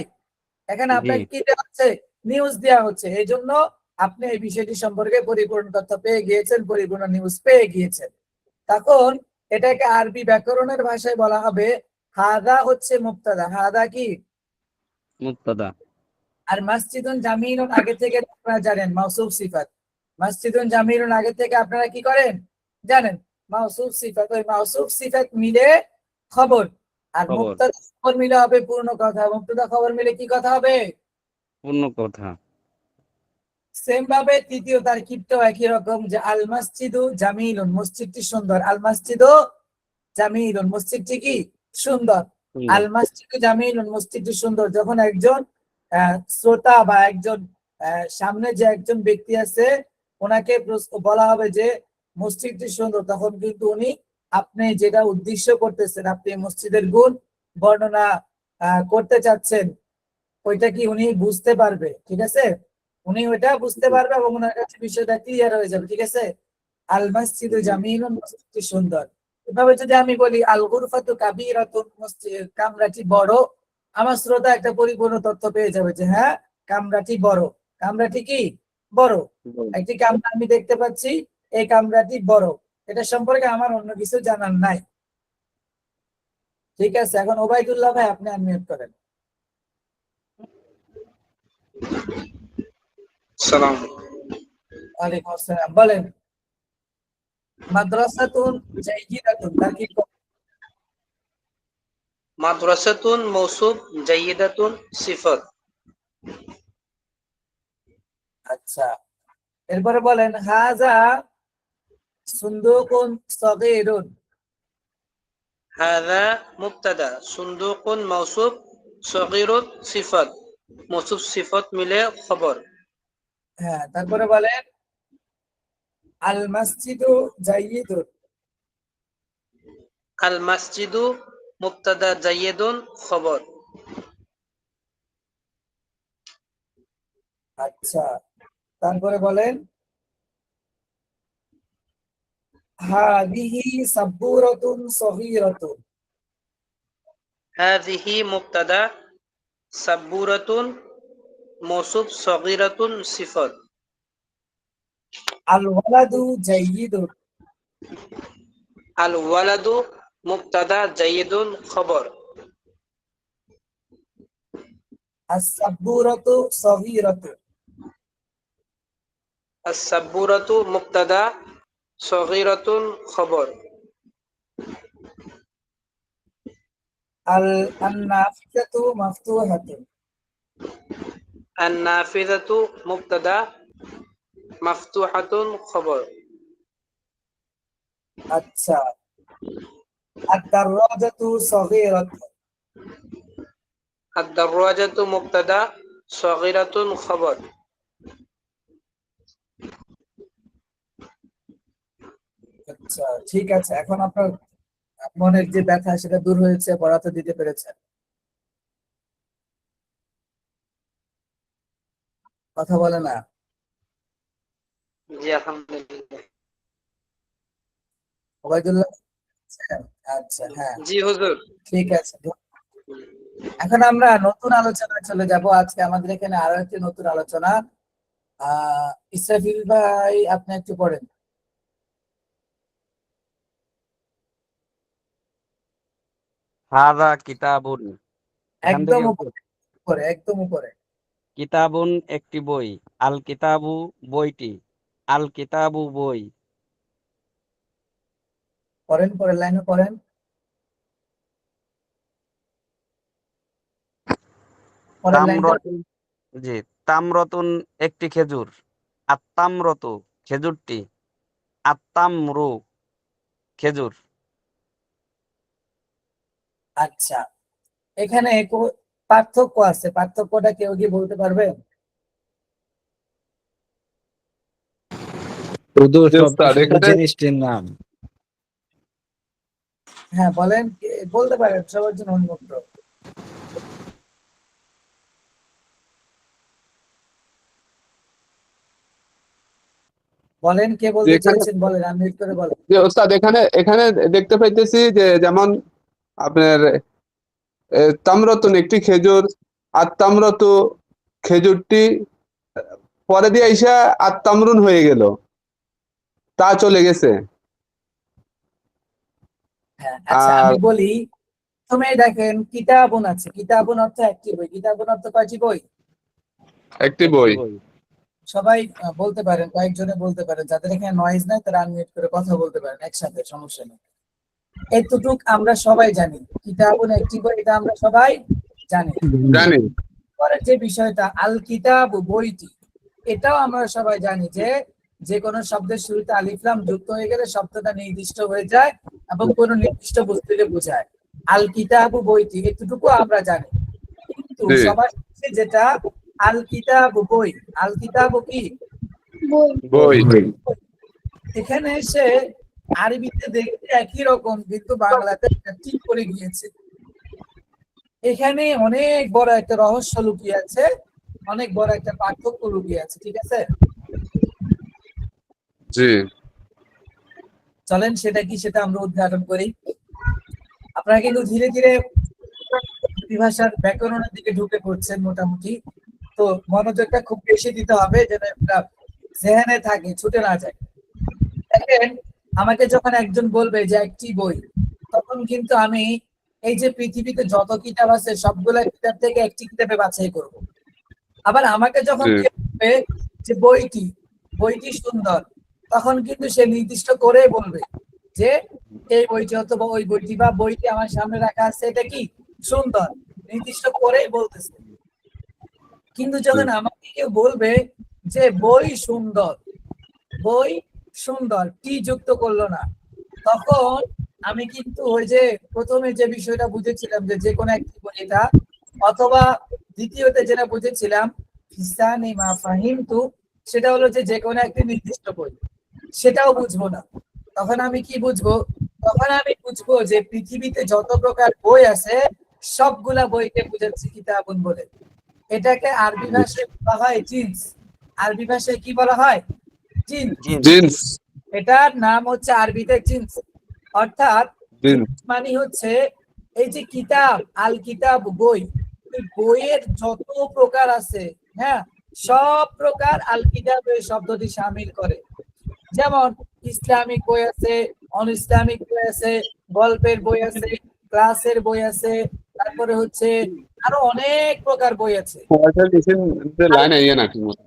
[SPEAKER 1] এখানে
[SPEAKER 2] জি
[SPEAKER 1] আপনাকে কি দেওয়া হচ্ছে? নিউজ দেওয়া হচ্ছে। এই জন্য আপনি এই বিষয়টি সম্পর্কে পরিপূর্ণ তথ্য পেয়ে গিয়েছেন, পরিপূর্ণ নিউজ পেয়ে গিয়েছেন। তখন এটাকে আরবি ব্যাকরণের ভাষায় বলা হবে হাদা হচ্ছে মুবতাদা। হাদা কি?
[SPEAKER 2] মুক্তদা।
[SPEAKER 1] আর মসজিদুন জামিলুন আগে থেকে আপনারা জানেন মাউসুফ সিফাত। মসজিদুন জামিলুন আগে থেকে আপনারা কি করেন জানেন? মাউসুফ সিফাত। ওই মাউসুফ সিফাত মিলে খবর, আর
[SPEAKER 2] খবর
[SPEAKER 1] মুবতাদা খবর মিলে হবে পূর্ণ কথা, মুবতাদা খবর মিলে কি কথা হবে?
[SPEAKER 2] পূর্ণ কথা।
[SPEAKER 1] সেম ভাবে তৃতীয় তারকিবটাও একই রকম, যে আল মসজিদু জামিলুন, মসজিদটি সুন্দর। আল মসজিদু জামিলুন, মসজিদটি কি সুন্দর।
[SPEAKER 2] সুন্দর।
[SPEAKER 1] আল মসজিদু জামিলুন, মসজিদটি সুন্দর। যখন একজন শ্রোতা বা একজন সামনে যে একজন ব্যক্তি আছে, ওনাকে বলা হবে যে মসজিদটি সুন্দর, তখন কিন্তু উনি আপনি যেটা উদ্দেশ্য করতেছেন, আপনি মসজিদের গুণ বর্ণনা করতে চাচ্ছেন, ওইটা কি উনি বুঝতে পারবে, ঠিক আছে? উনি ওইটা বুঝতে পারবে এবং ওনার কাছে বিষয়টা ক্লিয়ার হয়ে যাবে, ঠিক আছে? আল মসজিদু জামিলুন, মসজিদটি সুন্দর। এভাবে যদি আমি বলি আল গুরফাতু কাবীরাতুন, মসজিদ কামরাটি বড়, আমার শ্রোতা একটা পরিপূর্ণ তথ্য পেয়ে যাবে যে হ্যাঁ, কামরাটি বড়। কামরাটি কি বড়? একটি কামরা আমি দেখতে পাচ্ছি, এই কামরাটি বড়। এটা সম্পর্কে আমার অন্য কিছু জানার নাই, ঠিক আছে? এখন ওবাইদুল্লাহ ভাই, আপনি আনমিউট করেন।
[SPEAKER 10] সালাম।
[SPEAKER 1] ওয়ালাইকুম আসসালাম, বলেন। মাদ্রাসাতুন জাইয়িদাতুন, তারকিব করুন।
[SPEAKER 10] মাদ্রাসাতুন মৌসুফ, জাইয়িদাতুন সিফাত।
[SPEAKER 1] আচ্ছা, এরপরে বলেন হাজা সুন্দুকুন সগীরুন।
[SPEAKER 10] হাযা মুবতাদা, সুন্দুকুন মৌসুফ, সগীরুন সিফাত। মৌসুফ সিফাত মিলে খবর।
[SPEAKER 1] হ্যাঁ, তারপরে বলেন আল মসজিদু জাইয়িদুন।
[SPEAKER 10] আল মসজিদু মুবতাদা, জাইয়িদুন খবর।
[SPEAKER 1] আচ্ছা, তারপরে বলেন হাদিহি সাব্বুরাতুন সগীরাতুন।
[SPEAKER 10] হাযিহি মুবতাদা, সাব্বুরাতুন মৌসুফ, সগীরাতুন সিফাত।
[SPEAKER 1] আল ওয়ালাদু জাইয়িদুন।
[SPEAKER 10] আল ওয়ালাদু মুবতাদা, জাইয়িদুন খবর।
[SPEAKER 1] আস সাব্বুরাতু সগীরাতুন।
[SPEAKER 10] আস-সাব্বুরাতু মুবতাদা, সগীরাতুন খবর।
[SPEAKER 1] আল আন্নাফিযাতু মাফতুহাতুন।
[SPEAKER 10] আন-নাফিযাতু মুবতাদা, মাফতুহাতুন খবর।
[SPEAKER 1] আচ্ছা, আদ-দাররাজাতু সগীরাতুন।
[SPEAKER 10] আদ-দারওয়াজাতু মুবতাদা, সগীরাতুন খবর।
[SPEAKER 1] আচ্ছা, ঠিক আছে, এখন আপনার মনের যে ব্যথা সেটা দূর হয়েছে, পড়াতে দিতে পেরেছেন। কথা বলে না।
[SPEAKER 10] জি আলহামদুলিল্লাহ।
[SPEAKER 1] ওবায়দুল্লাহ, আচ্ছা, হ্যাঁ,
[SPEAKER 10] জি হুজুর।
[SPEAKER 1] ঠিক আছে। এখন আমরা নতুন আলোচনায় চলে যাব। আজকে আমাদের এখানে আরো একটি নতুন আলোচনা। ইসরাফিল ভাই, আপনি একটু পড়েন।
[SPEAKER 2] হাযা কিতাবুন, এখান
[SPEAKER 1] একদম
[SPEAKER 2] থেকে
[SPEAKER 1] উপরে, একদম উপরে।
[SPEAKER 2] কিতাবুন একটি বই, আল কিতাবু বইটি, আল কিতাবু বই,
[SPEAKER 1] পড়েন, পরের লাইনে পড়েন। পরের লাইনটা
[SPEAKER 2] তামরতুন, জি, তামরতুন একটি খেজুর, আত্তামরতু খেজুরটি, আত্তামরু খেজুর।
[SPEAKER 1] আচ্ছা, এখানে পার্থক্য আছে, পার্থক্যটা কেউ কি বলতে পারবেন?
[SPEAKER 4] শুধু
[SPEAKER 6] জি ওস্তাদ, এখানে
[SPEAKER 4] জিনিসটির নাম।
[SPEAKER 1] হ্যাঁ বলেন, বলতে পারেন, সবার জন্য উন্মুক্ত। বলেন, কে বলতে
[SPEAKER 6] এখানে
[SPEAKER 1] চাইছেন, বলেন, আনমিউট করে বলেন।
[SPEAKER 6] যে ওস্তাদ, এখানে এখানে দেখতে পাইতেছি যে যেমন আপনার তাম্রতুন একটি খেজুর, আর তাম্রতু খেজুরটি, পরে দিয়ে আইসা আর তামরুন হয়ে গেল, তা চলে গেছে।
[SPEAKER 1] হ্যাঁ, আচ্ছা,
[SPEAKER 6] আর
[SPEAKER 1] আমি বলি, তুমি দেখেন কিতাবুন আছে, কিতাবুন অর্থ একটি বই, কিতাবুন অর্থ কয়টি বই?
[SPEAKER 6] একটি বই।
[SPEAKER 1] সবাই বলতে পারেন, কয়েকজনে বলতে পারেন, যাদের এখানে নয়েজ নাই তারা আনমিউট করে কথা বলতে পারেন একসাথে, সমস্যা নেই। এতটুক আমরা সবাই জানি, কিতাবুন একটি বই, এটা আমরা সবাই জানি।
[SPEAKER 6] জানি।
[SPEAKER 1] পরের যে বিষয়টা আল কিতাব বইটি, এটাও আমরা সবাই জানি যে যে কোনো শব্দের শুরুতে আলিফ লাম যুক্ত হয়ে গেলে শব্দটা নির্দিষ্ট হয়ে যায় এবং কোনো নির্দিষ্ট বস্তুকে বোঝায়। আল কিতাব বইটি, এতটুকু আমরা জানি। কিন্তু
[SPEAKER 6] জি।
[SPEAKER 1] সবার শেষে যেটা আল কিতাব বই, আল কিতাব কি?
[SPEAKER 8] বই।
[SPEAKER 6] বই।
[SPEAKER 1] এখানে এসে আরবিতে দেখতে একই রকম, কিন্তু বাংলাতে একটা ঠিক করে গিয়েছে। এখানে অনেক বড় একটা রহস্য লুকিয়ে আছে, অনেক বড় একটা পার্থক্য লুকিয়ে আছে, ঠিক আছে?
[SPEAKER 6] জি।
[SPEAKER 1] চলেন সেটা কি সেটা আমরা উদ্ঘাটন করি। আপনারা কিন্তু ধীরে ধীরে আরবি ভাষার ব্যাকরণের দিকে ঢুকে পড়ছেন মোটামুটি, তো মনোযোগটা খুব বেশি দিতে হবে যেন একটা জেহানে থাকে, ছুটে না যায়। দেখেন, আমাকে যখন একজন বলবে যে একটি বই, তখন কিন্তু আমি এই যে পৃথিবীতে যত কিতাব আছে সবগুলা কিতাব থেকে একটি কিতাবে বাছাই করব। আবার আমাকে যখন কেউ বলবে যে বইটি, বইটি সুন্দর, তখন কিন্তু সে নির্দিষ্ট করে বলবে যে এই বইটি অথবা ওই বইটি বা বইটি আমার সামনে রাখা আছে, এটা কি সুন্দর, নির্দিষ্ট করে বলতেছে। কিন্তু যখন আমাকে কেউ বলবে যে বই সুন্দর, বই সুন্দর, টি যুক্ত করলো না, তখন আমি কিন্তু ওই যে প্রথমে যে বিষয়টা বুঝেছিলাম যে কোনো একটি বই এটা, অথবা দ্বিতীয়তে যেটা বুঝেছিলাম ফিসানি মা ফাহিমতু, সেটা হলো যে কোনো একটি নির্দিষ্ট বই, সেটাও বুঝবো না। তখন আমি কি বুঝবো? তখন আমি বুঝবো যে পৃথিবীতে যত প্রকার বই আছে সবগুলা বইকে বুঝাচ্ছি কিতাবুন বলে। এটাকে আরবি ভাষায় বলা হয় জিন্স। আরবি ভাষায় কি বলা হয়? জিন্স।
[SPEAKER 6] জিন্স।
[SPEAKER 1] এটার নাম হচ্ছে আরবিতে জিন্স। অর্থাৎ
[SPEAKER 6] জিন্স
[SPEAKER 1] মানে হচ্ছে এই যে কিতাব, আল কিতাব বই, বইয়ের যত প্রকার আছে, হ্যাঁ, সব প্রকার আল কিতাব এই শব্দটি শামিল করে। যেমন ইসলামিক বই আছে, অন ইসলামিক বই আছে, গল্পের বই আছে, ক্লাসের বই আছে, তারপরে হচ্ছে আরো অনেক প্রকার বই আছে।
[SPEAKER 6] লাইন আইয়া না ঠিক মতো।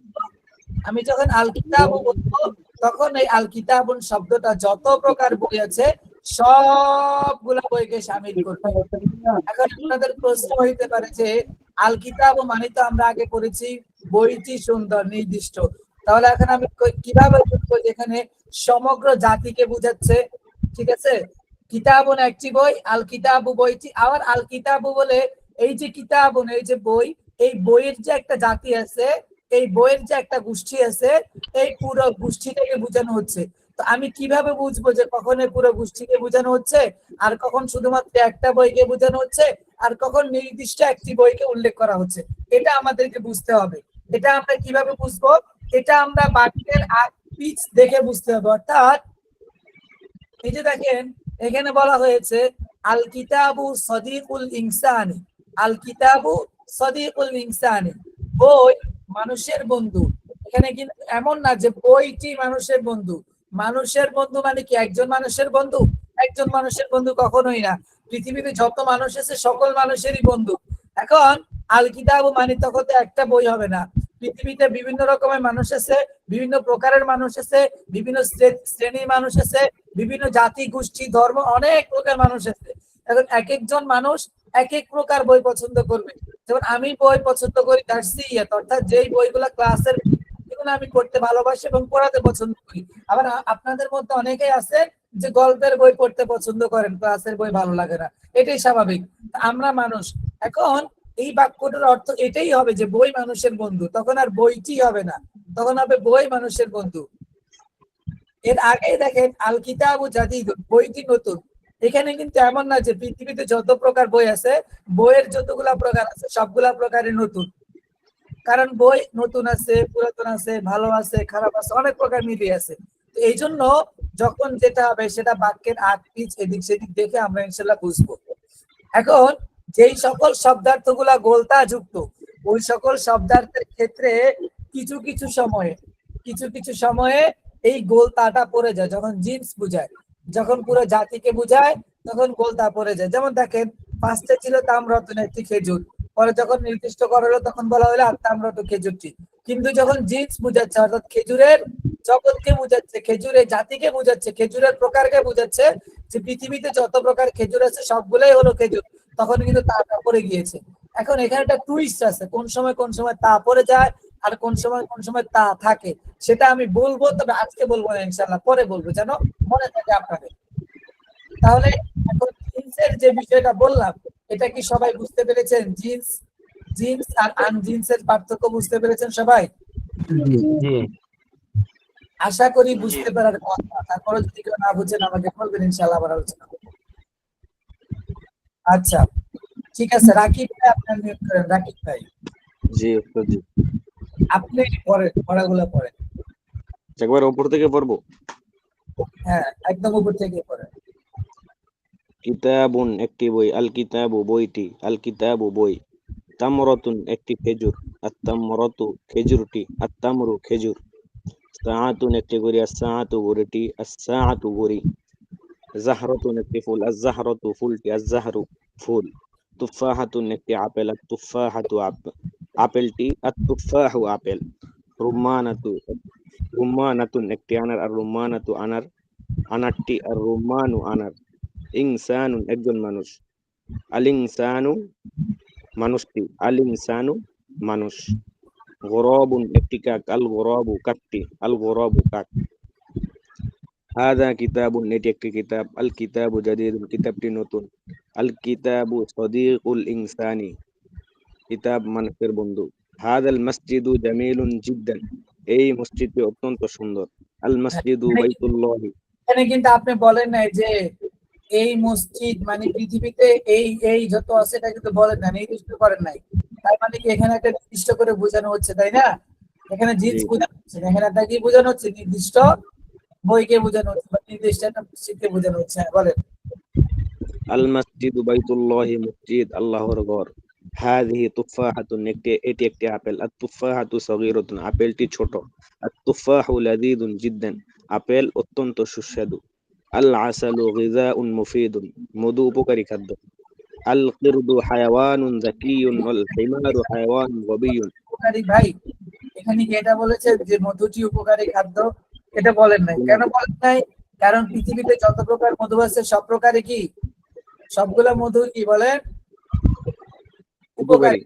[SPEAKER 1] আমি যখন আল কিতাব বলবো, তখন এই আল কিতাবুন শব্দটা যত প্রকার বই আছে সবগুলা বইকে শামিল করবে। এখন আপনাদের প্রশ্ন হইতে পারে যে আল কিতাব মানে তো আমরা আগে পড়েছি বইটি সুন্দর, নির্দিষ্ট, তাহলে এখন আমি কিভাবে বুঝবো যেখানে সমগ্র জাতিকে বুঝাচ্ছে? ঠিক আছে, কিতাবুন একটি বই, আল কিতাবু বইটি, আবার আল কিতাবু বলে এই যে কিতাবুন, এই যে বই, এই বইয়ের যে একটা জাতি আছে, এই বইয়ের যে একটা গোষ্ঠী আছে, এই পুরো গোষ্ঠীটাকে বোঝানো হচ্ছে। তো আমি কিভাবে বুঝবো যে কখন এই পুরো গোষ্ঠীকে বোঝানো হচ্ছে, আর কখন শুধুমাত্র একটা বইকে বোঝানো হচ্ছে, আর কখন নির্দিষ্ট একটি বইকে উল্লেখ করা হচ্ছে? এটা আমাদেরকে বুঝতে হবে। এটা আমরা কিভাবে বুঝবো? এটা আমরা বাক্যের পিচ দেখে বুঝতে হবে। অর্থাৎ এই যে দেখেন, এখানে বলা হয়েছে আল কিতাবু সদিকুল ইনসানি, আল কিতাবু সদিকুল ইনসানি, বই মানুষের বন্ধু। এখানে কিন্তু এমন না যে বইটি মানুষের বন্ধু। মানুষের বন্ধু মানে কি একজন মানুষের বন্ধু? একজন মানুষের বন্ধু কখনোই না। পৃথিবীতে যত মানুষ আছে সকল মানুষেরই বন্ধু। এখন আল কিতাবু মানে তখন তো একটা বই হবে না। পৃথিবীতে বিভিন্ন রকমের মানুষ আছে, বিভিন্ন প্রকারের মানুষ আছে, বিভিন্ন শ্রেণীর মানুষ আছে, বিভিন্ন জাতি গোষ্ঠী ধর্ম অনেক প্রকার মানুষ আছে। এখন এক একজন মানুষ এক এক প্রকার বই পছন্দ করবে। যেমন আমি বই পছন্দ করি দার্সিয়াত, অর্থাৎ যেই বইগুলা ক্লাসের এগুলো আমি পড়তে ভালোবাসি এবং পড়াতে পছন্দ করি। আবার আপনাদের মধ্যে অনেকেই আছে যে গল্পের বই পড়তে পছন্দ করেন, ক্লাসের বই ভালো লাগে না। এটাই স্বাভাবিক, আমরা মানুষ। এখন এই বাক্যটার অর্থ এটাই হবে যে বই মানুষের বন্ধু। তখন আর বইটি হবে না, তখন হবে বই মানুষের বন্ধু। এর আগে দেখেন আল কিতাবু জাদিদ, বইটি নতুন। এখানে কিন্তু এমন না যে পৃথিবীতে যত প্রকার বই আছে, বইয়ের যতগুলা প্রকার আছে সবগুলা প্রকারই নতুন। কারণ বই নতুন আছে, পুরাতন আছে, ভালো আছে, খারাপ আছে, অনেক প্রকার মিলিয়ে আছে। তো এই জন্য যখন যেটা হবে সেটা বাক্যের আগ পিছ এদিক সেদিক দেখে আমরা ইনশাল্লাহ বুঝবো। এখন যেই সকল শব্দার্থগুলা গোলতা যুক্ত, ওই সকল শব্দার্থের ক্ষেত্রে কিছু কিছু সময়ে এই গোলতাটা পড়ে যায়। যখন জিন্স বুঝায়, যখন পুরো জাতিকে বুঝায়, তখন গোলতা পড়ে যায়। যেমন দেখেন, ফার্স্টে ছিল তাম্ররত্ন একটি খেজুর, পরে যখন নির্দিষ্ট করা হলো তখন বলা হলো তাম্ররত্ন খেজুরটি। কিন্তু যখন জিন্স বুঝাচ্ছে, অর্থাৎ খেজুরের জগৎকে বুঝাচ্ছে, খেজুরের জাতিকে বুঝাচ্ছে, খেজুরের প্রকারকে বুঝাচ্ছে, যে পৃথিবীতে যত প্রকার খেজুর আছে সবগুলাই হলো খেজুর, তখন কিন্তু তাটা পড়ে গিয়েছে। এখন এখানে একটা টুইস্ট আছে, কোন সময় তা পড়ে যায় আর কোন সময় তা থাকে, সেটা আমি বলবো, তবে আজকে বলবো না, ইনশাআল্লাহ পরে বলবো, যেন মনে থাকে আপনাদের। তাহলে এখন জিন্সের যে বিষয়টা বললাম, এটা কি সবাই বুঝতে পেরেছেন? জিন্স আর আনজিন্সের পার্থক্য বুঝতে পেরেছেন সবাই?
[SPEAKER 7] জি।
[SPEAKER 1] আশা করি বুঝতে পারার কথা। তারপরে যদি কেউ না বুঝেন আমাকে বলবেন, ইনশাআল্লাহ আবার আলোচনা করব। আচ্ছা, ঠিক আছে, রাকিব ভাই আপনার মিউট করেন। রাকিব ভাই
[SPEAKER 3] জি উস্তাদ জি।
[SPEAKER 1] আপনি পড়েন, পড়াগুলো পড়েন।
[SPEAKER 3] একবার উপর থেকে পড়বো।
[SPEAKER 1] হ্যাঁ, একদম উপর থেকে পড়েন।
[SPEAKER 2] কিতাবুন একটি বই, আল কিতাবু বইটি, আল কিতাবু বই, তামরাতুন একটি খেজুর, আত-তামরাতু খেজুরটি, আত-তামরু খেজুর, সাআতুন একটি ঘড়ি, আস-সাআতু ঘড়িটি, আস-সাআতু ঘড়ি, জাহরাতুন একটি ফুল, আজ-জাহরাতু ফুলটি, আজ-জাহরু ফুল, তুফাহাতুন একটি আপেল, আত-তুফাহাতু আপেলটি, আত-তুফাহু আপেল, রুম্মানাতুন একটি আনার, আর রুম্মানাতু আনার, আনারটি, আর রুম্মানু আনার, ইনসানুন একজন মানুষ, আল ইনসানু মানুষটি, আল ইনসানু মানুষ, গোরাবুন একটি কাক, আল গোরাবু কাকটি, আল গোরাবু কাক, হাদা কিতাবুন এটি একটি কিতাব, আল কিতাবু জাদীদুন কিতাবটি নতুন, আল কিতাবু সদীকুল ইনসানি কিতাব মানুষের বন্ধু, হাদাল মসজিদু জামিলুন জিদ্দান এই মসজিদটি অত্যন্ত সুন্দর, আল মসজিদু বাইতুল্লাহি।
[SPEAKER 1] এখানে কিন্তু আপনি বলেন নাই যে এই মসজিদ মানে পৃথিবীতে এই যত আছে এটা কিন্তু বলেন না, নির্দিষ্ট করেন নাই। তার মানে কি এখানে একটা নির্দিষ্ট করে বোঝানো হচ্ছে, তাই না? এখানে জিন্স বোঝানো হচ্ছে না, এখানে একটা কি বোঝানো হচ্ছে? নির্দিষ্ট বইকে বোঝানো হচ্ছে বা নির্দিষ্ট একটা মসজিদকে বোঝানো হচ্ছে। হ্যাঁ, বলেন।
[SPEAKER 2] আল মসজিদু বাইতুল্লাহি মসজিদ আল্লাহর ঘর, হাযিহি তুফাহাতুন এটি একটি আপেল, আত তুফাহাতু সগীরাতুন আপেলটি ছোট, আত তুফাহু লাযীযুন জিদ্দান আপেল অত্যন্ত সুস্বাদু, আল আসালু গিযাউন মুফীদুন মধু উপকারী খাদ্য, আল কিরদু হায়াওয়ানুন যাকিয়ুন ওয়াল হিমারু হায়াওয়ানুন গবিয়ুন।
[SPEAKER 1] উপকারী ভাই, এখানে কি এটা বলেছে যে মধুটি উপকারী খাদ্য? এটা বলেন নাই। কেন বলেন নাই? কারণ পৃথিবীতে যত প্রকার মধু আছে সব প্রকারে কি, সবগুলা মধু কি বলেন? উপকারী।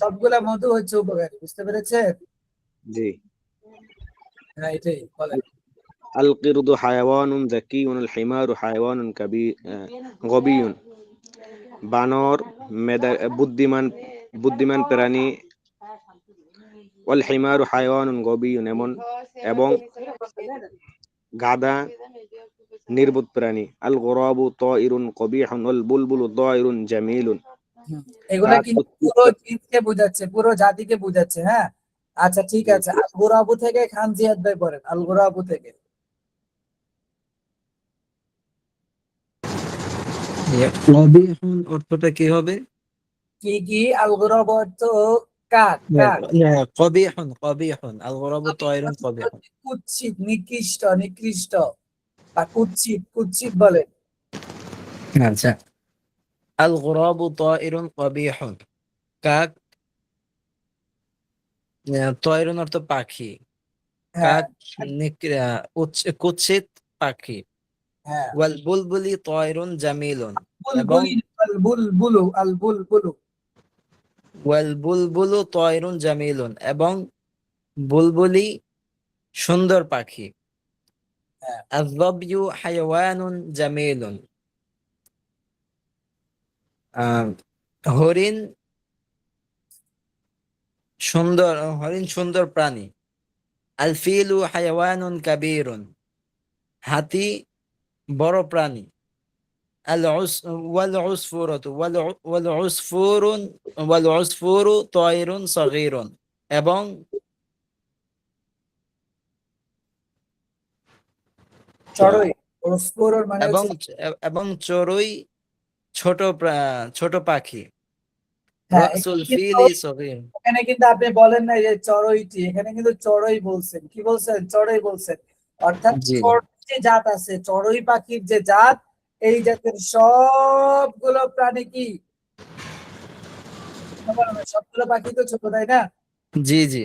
[SPEAKER 1] সবগুলা মধু হচ্ছে উপকারী, বুঝতে পেরেছেন?
[SPEAKER 2] জি।
[SPEAKER 1] হ্যাঁ, এটাই বলেন।
[SPEAKER 2] আল কিরদু হায়াওয়ানুন যাকিয়ুন আল হিমারু হায়াওয়ানুন গবিয়ুন। বানর বুদ্ধিমান বুদ্ধিমান প্রাণী, ওয়াল হিমারু হায়ওয়ানুন গবিয়ুন এবং গাধা নির্বোধ প্রাণী, আল গোরাবু তায়িরুন কবিহুন ওয়াল বুলবুলু তায়িরুন জামিলুন।
[SPEAKER 1] এগুলা কিন্তু পুরো জিনকে বোঝাচ্ছে, পুরো জাতিকে বোঝাচ্ছে। হ্যাঁ, আচ্ছা ঠিক আছে। আল গোরাবু থেকে খান জিয়াদ ভাই পড়েন, আল গোরাবু থেকে।
[SPEAKER 4] কবিহুন অর্থটা কি হবে?
[SPEAKER 1] কি কি? আল গোরাবু অর্থ কাক, কাক।
[SPEAKER 4] কবিহুন আল গোরাবু তায়িরুন কবিহুন।
[SPEAKER 1] কুৎসিত, নিকৃষ্ট, নিকৃষ্ট বা কুৎসিত, কুৎসিত বলে।
[SPEAKER 4] আচ্ছা, আল গোরাবু তায়িরুন কবিহুন, কাক। তায়িরুন অর্থ পাখি,
[SPEAKER 1] হ্যাঁ,
[SPEAKER 4] কাক কুৎসিত পাখি।
[SPEAKER 1] হ্যাঁ।
[SPEAKER 4] ওয়াল বুলবুলি তায়িরুন জামিলুন এবং
[SPEAKER 1] বুলবুলু, আল বুলবুলু।
[SPEAKER 4] ওয়াল বুলবুলু তায়িরুন জামিলুন এবং বুলবুলি সুন্দর পাখি।
[SPEAKER 1] হ্যাঁ,
[SPEAKER 4] আয-যাবয়ু হায়াওয়ানুন জামিলুন, হরিণ সুন্দর প্রাণী। আল ফিলু হায়াওয়ানুন কাবীরুন, হাতি বড় প্রাণী। ওয়াল উসফুরু তায়িরুন সগীরুন এবং
[SPEAKER 1] চড়ুই। ওসফুরুর মানে
[SPEAKER 4] এবং
[SPEAKER 1] হচ্ছে,
[SPEAKER 4] এবং চড়ুই ছোট পাখি।
[SPEAKER 1] হ্যাঁ,
[SPEAKER 4] রাসুল ফিলি সগীর।
[SPEAKER 1] এখানে কিন্তু আপনি বলেন না যে চড়ুইটি, এখানে কিন্তু চড়ুই বলছেন। কি বলছেন? চড়ুই বলছেন। অর্থাৎ
[SPEAKER 4] জি
[SPEAKER 1] চড়ুই যে জাত আছে, চড়ুই পাখির যে জাত, এই জাতের সবগুলো প্রাণী কি? সবগুলো পাখি তো ছোট, তাই না?
[SPEAKER 4] জি জি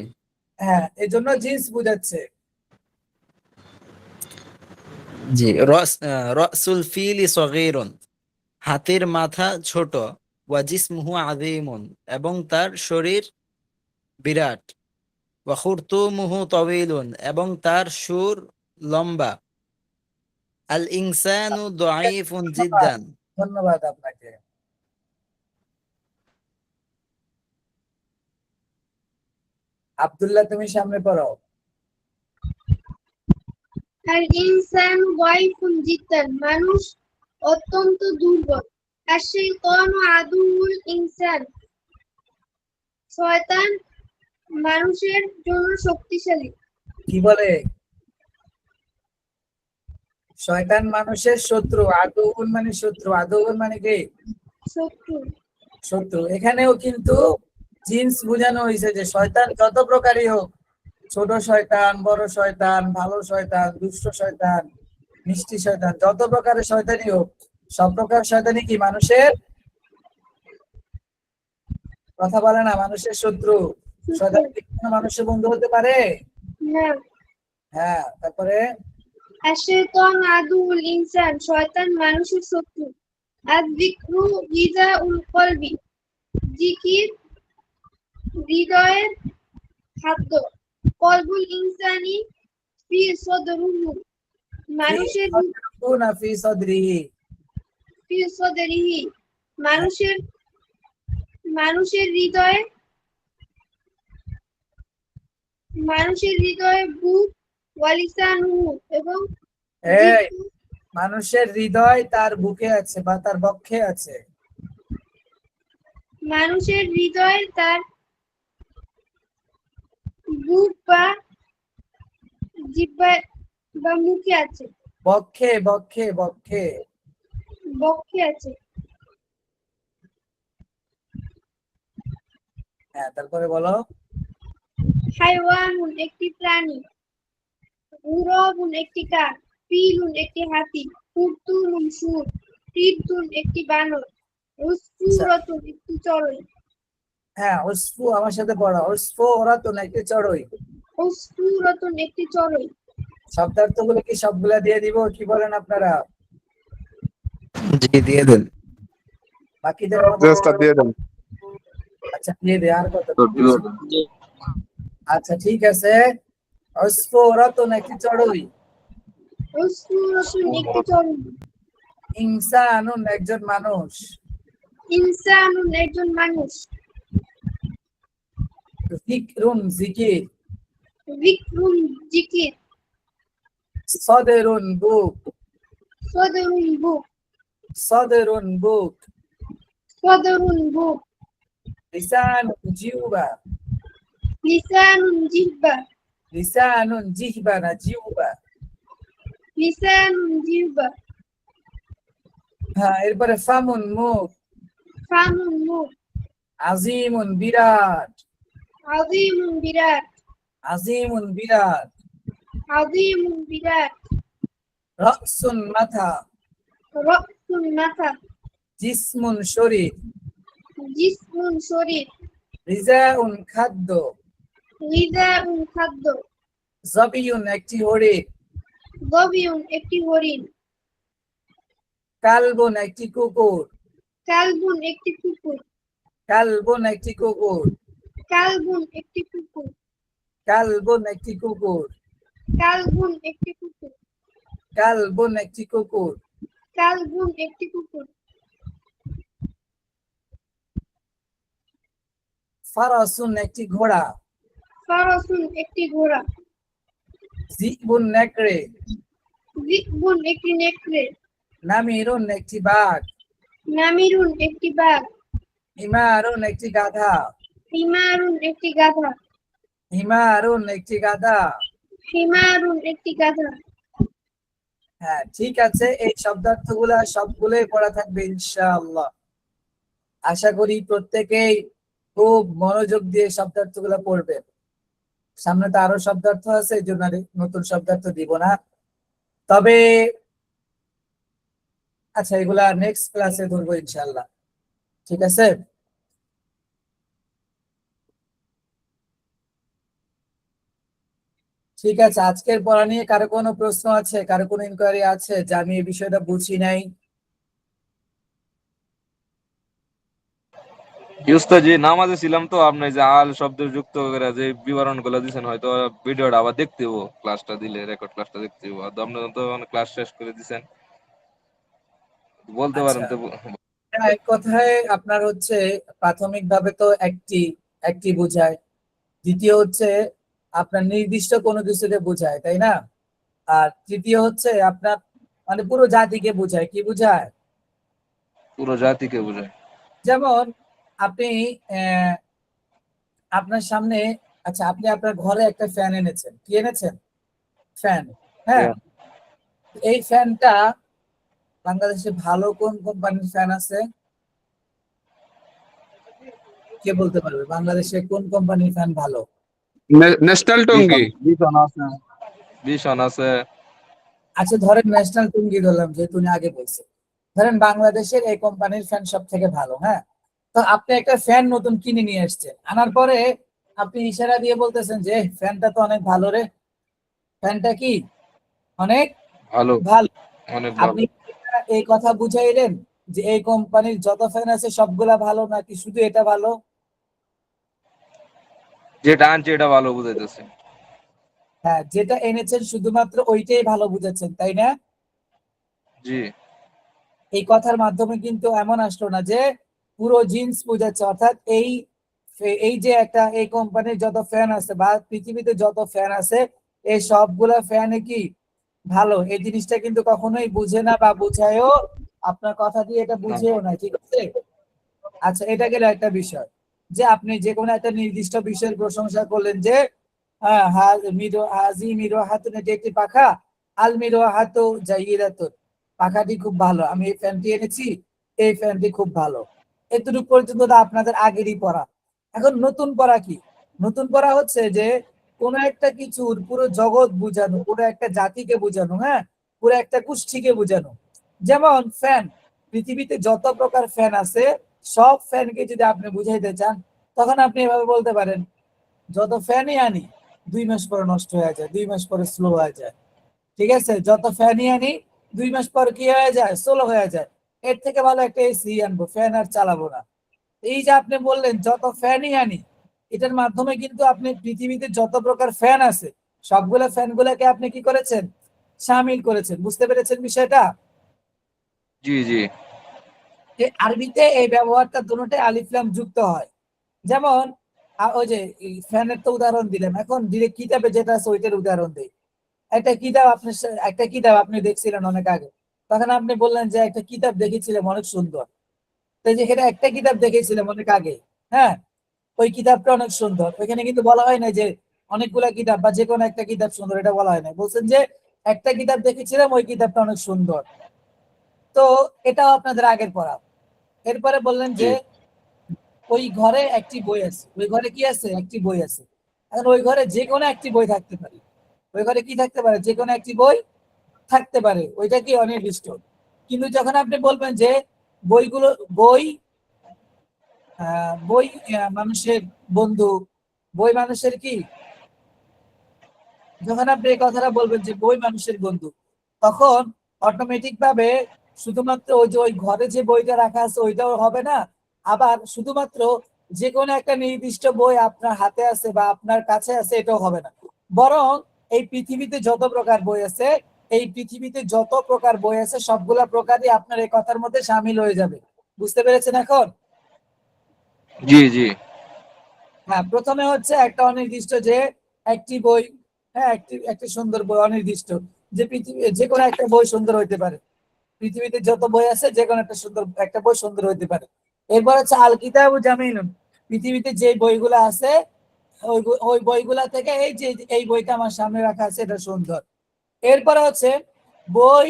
[SPEAKER 1] হ্যাঁ, এই জন্য জিন্স বুঝাচ্ছে।
[SPEAKER 4] জি। রাসুল ফিলি সগীরুন, হাতির মাথা ছোট। ওয়া জিসমুহু আযীমুন এবং তার শরীর বিরাট। ওয়া খুরতুমুহু তাওয়ীলুন এবং তার সুর লম্বা। আল ইনসানু দাঈফুন
[SPEAKER 1] ধন্যবাদ,
[SPEAKER 4] জিদ্দান।
[SPEAKER 1] ধন্যবাদ আপনাকে। আব্দুল্লাহ, তুমি সামনে পড়ো।
[SPEAKER 8] আল ইনসানু দাইফুন জিদ্দান, মানুষ অত্যন্ত দুর্বল। আশ-শাইতানু আদুউল ইনসান, শয়তান মানুষের জন্য শক্তিশালী।
[SPEAKER 1] কি বলে? শয়তান মানুষের শত্রু। আদুউন মানে শত্রু, আদুউন মানে কি?
[SPEAKER 8] শত্রু।
[SPEAKER 1] শত্রু। এখানেও কিন্তু জিন্স বোঝানো হয়েছে যে শয়তান যত প্রকারই হোক, ছোট শয়তান, বড় শয়তান, ভালো শয়তান, দুষ্ট শয়তান, মিষ্টি শয়তান, যত প্রকারের শয়তানি হোক, সব প্রকার শয়তানি কি মানুষের, কথা বলে না, মানুষের শত্রু। শয়তান কি কোনো মানুষের বন্ধু হতে পারে?
[SPEAKER 8] না।
[SPEAKER 1] হ্যাঁ, তারপরে
[SPEAKER 8] আশ-শাইতানু আদুউল ইনসান, শয়তান মানুষের শত্রু। আয-যিকরু গিযাউল কলবি, জিকির হৃদয়ের খাদ্য। কলবুল ইনসানি ফি সদরিহি, মানুষের
[SPEAKER 1] ফি সদরিহি,
[SPEAKER 8] ফি সদরিহি, মানুষের হৃদয়ে বুক, ওয়ালিসানুহু এবং
[SPEAKER 1] এই মানুষের হৃদয় তার বুকে আছে বা তার বক্ষে আছে।
[SPEAKER 8] মানুষের হৃদয় তার বুক বা জিহ্বায় বা মুখে আছে,
[SPEAKER 1] বক্ষে, বক্ষে, বক্ষে।
[SPEAKER 8] বক্ষে আছে।
[SPEAKER 1] হ্যাঁ, তারপরে বলো।
[SPEAKER 8] হাইওয়ানুন একটি প্রাণী, গুরবুন একটি কাক, ফিলুন একটি হাতি, খুরতুমুন সুর, টিরতুন একটি বানর, উসফুরাতুন একটি চড়ুই।
[SPEAKER 1] হ্যাঁ, উসফু আমার সাথে পড়ো। উসফু ওরা তো না, একটি চড়ুই।
[SPEAKER 8] উসফুরাতুন একটি চড়ুই।
[SPEAKER 1] শব্দার্থগুলো কি সবগুলা দিয়ে দিব? কি বলেন আপনারা?
[SPEAKER 4] জি দিয়ে দেন।
[SPEAKER 1] বাকিদের মতো
[SPEAKER 6] ড্রেসটা দিয়ে দেন।
[SPEAKER 1] আচ্ছা, দিয়ে দে। আর কত? আচ্ছা ঠিক আছে। উসফু ওরা তো না, একটি চড়ুই।
[SPEAKER 8] উসফুরাতুন একটি চড়ুই।
[SPEAKER 1] ইনসানুন একজন মানুষ।
[SPEAKER 8] ইনসানুন একজন মানুষ।
[SPEAKER 1] যিকরুন জিকির,
[SPEAKER 8] যিকরুন জিকির।
[SPEAKER 1] সদরুন বুক,
[SPEAKER 8] সদরুন বুক।
[SPEAKER 1] সদরুন বুক,
[SPEAKER 8] সদরুন বুক।
[SPEAKER 1] লিসানুন জিহবা,
[SPEAKER 8] লিসানুন জিহ্বা।
[SPEAKER 1] লিসানুন জিহবা না জিহবা।
[SPEAKER 8] লিসানুন জিহ্বা।
[SPEAKER 1] হ্যাঁ, এরপরে ফামুন মুখ,
[SPEAKER 8] ফামুন মুখ।
[SPEAKER 1] আজিমুন বিরাট,
[SPEAKER 8] আযীমুন বিরাট।
[SPEAKER 1] আজিমুন বিরাট।
[SPEAKER 8] আযীমুন বিরাট।
[SPEAKER 1] রাসুন মাথা,
[SPEAKER 8] রাসুন মাথা।
[SPEAKER 1] জিসমুন শরীর,
[SPEAKER 8] জিসমুন শরীর।
[SPEAKER 1] রিজাউন খাদ্য,
[SPEAKER 8] গিযাউন খাদ্য।
[SPEAKER 1] জবিউন একটি হরিণ,
[SPEAKER 8] যবিউন একটি হরিণ।
[SPEAKER 1] কালবুন একটি কুকুর,
[SPEAKER 8] কালবুন একটি কুকুর।
[SPEAKER 1] কালবুন একটি কুকুর,
[SPEAKER 8] কালবুন একটি কুকুর।
[SPEAKER 1] কালবুন একটি কুকুর,
[SPEAKER 8] কালবুন একটি কুকুর।
[SPEAKER 1] কালবুন একটি কুকুর।
[SPEAKER 8] কালবুন একটি কুকুর।
[SPEAKER 1] ফারাসুন একটি ঘোড়া,
[SPEAKER 8] ফারাসুন একটি ঘোড়া।
[SPEAKER 1] জিবুন নেকড়ে,
[SPEAKER 8] যিকবুন একটি নেকড়ে।
[SPEAKER 1] নামিরুন একটি বাঘ,
[SPEAKER 8] নামিরুন একটি বাঘ।
[SPEAKER 1] হিমারুন একটি গাধা,
[SPEAKER 8] হিমারুন একটি গাধা।
[SPEAKER 1] হিমারুন একটি গাধা।
[SPEAKER 8] হিমারুন একটি গাধা।
[SPEAKER 1] হ্যাঁ, ঠিক আছে, এই শব্দার্থগুলা সবগুলোই পড়া থাকবে ইনশাআল্লাহ। আশা করি প্রত্যেকেই খুব মনোযোগ দিয়ে শব্দার্থগুলা পড়বে। সামনে তো আরো শব্দার্থ আছে, এই জন্য আর নতুন শব্দার্থ দিব না। তবে আচ্ছা, এগুলা নেক্সট ক্লাসে ধরবো ইনশাআল্লাহ। ঠিক আছে? ঠিক আছে, আজকের পড়া নিয়ে কারো কোনো প্রশ্ন আছে, কারো কোনো ইনকোয়ারি আছে যে আমি এই বিষয়টা বুঝি নাই?
[SPEAKER 11] জি নামাজে ছিলাম তো, আপনি যে আল শব্দ যুক্ত করে যে বিবরণ গুলো দিচ্ছেন, হয়তো ভিডিওটা আবার দেখতে হবো, ক্লাসটা দিলে রেকর্ড ক্লাসটা দেখতে হবো। আর আপনি তো ক্লাস শেষ করে দিচ্ছেন, বলতে পারেন
[SPEAKER 1] আচ্ছা,
[SPEAKER 11] তো।
[SPEAKER 1] এক কথায় আপনার হচ্ছে প্রাথমিকভাবে তো একটি একটি বোঝায়, দ্বিতীয় হচ্ছে আপনার নির্দিষ্ট কোনো কিছুকে বোঝায়, তাই না? আর তৃতীয় হচ্ছে আপনার মানে পুরো জাতিকে বোঝায়। কি বোঝায়?
[SPEAKER 11] পুরো জাতিকে বোঝায়।
[SPEAKER 1] যেমন আপনি আপনার সামনে, আচ্ছা, আপনি আপনার ঘরে একটা ফ্যান এনেছেন। কি এনেছেন? ফ্যান। হ্যাঁ, এই ফ্যানটা বাংলাদেশে ভালো কোন কোম্পানির ফ্যান আছে? কে বলতে পারবে বাংলাদেশে কোন কোম্পানির ফ্যান ভালো?
[SPEAKER 6] ন্যাশনাল টঙ্গী।
[SPEAKER 11] ভীষণ আছে।
[SPEAKER 1] আচ্ছা, ধরেন ন্যাশনাল টুঙ্গি ধরলাম, যেহেতু উনি আগে বলছে। ধরেন বাংলাদেশের এই কোম্পানির ফ্যান সব থেকে ভালো। হ্যাঁ, তো আপনি একটা ফ্যান নতুন কিনে নিয়ে আসছেন, আনার পরে আপনি ইশারা দিয়ে বলতেছেন যে ফ্যানটা তো অনেক ভালো রে, ফ্যানটা কি অনেক
[SPEAKER 11] ভালো,
[SPEAKER 1] ভালো।
[SPEAKER 11] অনেক ভালো।
[SPEAKER 1] আপনি এই কথা বুঝাইলেন যে এই কোম্পানির যত ফ্যান আছে সবগুলা ভালো, নাকি শুধু এটা ভালো?
[SPEAKER 11] যেটা আনছে এটা ভালো বুঝাইতেছে।
[SPEAKER 1] হ্যাঁ, যেটা এনেছেন শুধুমাত্র ওইটাই ভালো বুঝাচ্ছেন, তাই না?
[SPEAKER 11] জি।
[SPEAKER 1] এই কথার মাধ্যমে কিন্তু এমন আসলো না যে পুরো জিন্স বোঝাচ্ছে, অর্থাৎ এই এই যে একটা এই কোম্পানির যত ফ্যান আছে বা পৃথিবীতে যত ফ্যান আছে এই সবগুলা ফ্যানে কি ভালো, এই জিনিসটা কিন্তু কখনোই বুঝে না বা বুঝায়ও আপনার কথা দিয়ে এটা বুঝেও না। ঠিক আছে? আচ্ছা, এটা গেল একটা বিষয় যে আপনি যে কোনো একটা নির্দিষ্ট বিষয়ের প্রশংসা করলেন যে হ্যাঁ, হাজি মিরো হাতুন, এটি একটি পাখা, আল মিরো হাতু জাইরাতুন, পাখাটি খুব ভালো, আমি এই ফ্যানটি এনেছি, এই ফ্যানটি খুব ভালো। এতটুকু পর্যন্ত তো আপনাদের আগেরই পড়া। এখন নতুন পড়া কি? নতুন পড়া হচ্ছে যে কোন একটা কিছুর পুরো জগৎ বুঝানো, পুরো একটা জাতিকে বুঝানো, হ্যাঁ, পুরো একটা গোষ্ঠীকে বুঝানো। যেমন ফ্যান, পৃথিবীতে যত প্রকার ফ্যান আছে সব ফ্যানকে যদি আপনি বুঝাইতে চান, তখন আপনি এভাবে বলতে পারেন, যত ফ্যানই আনি 2 মাস পরে নষ্ট হয়ে যায়, 2 মাস পরে স্লো হয়ে যায়। ঠিক আছে? যত ফ্যানই আনি 2 মাস পর কি হয়ে যায়? স্লো হয়ে যায়। এর থেকে ভালো একটা এসি আনবো, ফ্যান আর চালাবো না। এই যে আপনি বললেন যত ফ্যানই আনি, এটার মাধ্যমে কিন্তু আপনি পৃথিবীতে যত প্রকার ফ্যান আছে সবগুলো ফ্যানগুলোকে আপনি কি করেছেন? শামিল করেছেন। বুঝতে পেরেছেন বিষয়টা?
[SPEAKER 11] জি জি।
[SPEAKER 1] যে আরবিতে এই ব্যবহারটা দুটোটাই আলিফ লাম যুক্ত হয়। যেমন ওই যে ফ্যানের তো উদাহরণ দিলাম, এখন ডিরেক্ট কিতাবে যেটা আছে ওইটার উদাহরণ দিই। একটা কিতাব আপনি দেখছিলেন অনেক আগে, তখন আপনি বললেন যে একটা কিতাব দেখেছিলাম অনেক সুন্দর। তো যেখানে একটা কিতাব দেখেছিলাম অনেক আগে, হ্যাঁ, ওই কিতাবটা অনেক সুন্দর, ওইখানে কিন্তু বলা হয় না যে অনেকগুলা কিতাব বা যে কোনো একটা কিতাব সুন্দর, এটা বলা হয় না। বলছেন যে একটা কিতাব দেখেছিলাম, ওই কিতাবটা অনেক সুন্দর। তো এটাও আপনাদের আগের পড়া। এরপরে বললেন যে ওই ঘরে একটি বই আছে, ওই ঘরে কি আছে? একটি বই আছে। এখন ওই ঘরে যে কোনো একটি বই থাকতে পারে। ওই ঘরে কি থাকতে পারে? যে কোনো একটি বই থাকতে পারে, ওইটা কি অনির্দিষ্ট। কিন্তু যখন আপনি বলবেন যে বইগুলো বই বই মানুষের বন্ধু, বই মানুষের কি, যখন আপনি এই কথাটা বলবেন যে বই মানুষের বন্ধু, তখন অটোমেটিক ভাবে শুধুমাত্র ওই যে ওই ঘরে যে বইটা রাখা আছে ওইটাও হবে না, আবার শুধুমাত্র যে কোনো একটা নির্দিষ্ট বই আপনার হাতে আছে বা আপনার কাছে আছে এটাও হবে না। বরং এই পৃথিবীতে যত প্রকার বই আছে, এই পৃথিবীতে যত প্রকার বই আছে সবগুলা প্রকারই আপনার এই কথার মধ্যে শামিল হয়ে যাবে। বুঝতে পেরেছেন এখন?
[SPEAKER 11] জি জি।
[SPEAKER 1] হ্যাঁ, প্রথমে হচ্ছে একটা অনির্দিষ্ট যে একটি বই, হ্যাঁ, একটি সুন্দর বই, অনির্দিষ্ট যে পৃথিবী যে কোনো একটা বই সুন্দর হইতে পারে। পৃথিবীতে যত বই আছে যে কোনো একটা বই সুন্দর হইতে পারে। এরপর হচ্ছে আল কিতাবু জামিনুন, পৃথিবীতে যে বইগুলো আছে ওই বইগুলা থেকে এই যে এই বইটা আমার সামনে রাখা আছে এটা সুন্দর। এরপরে হচ্ছে বই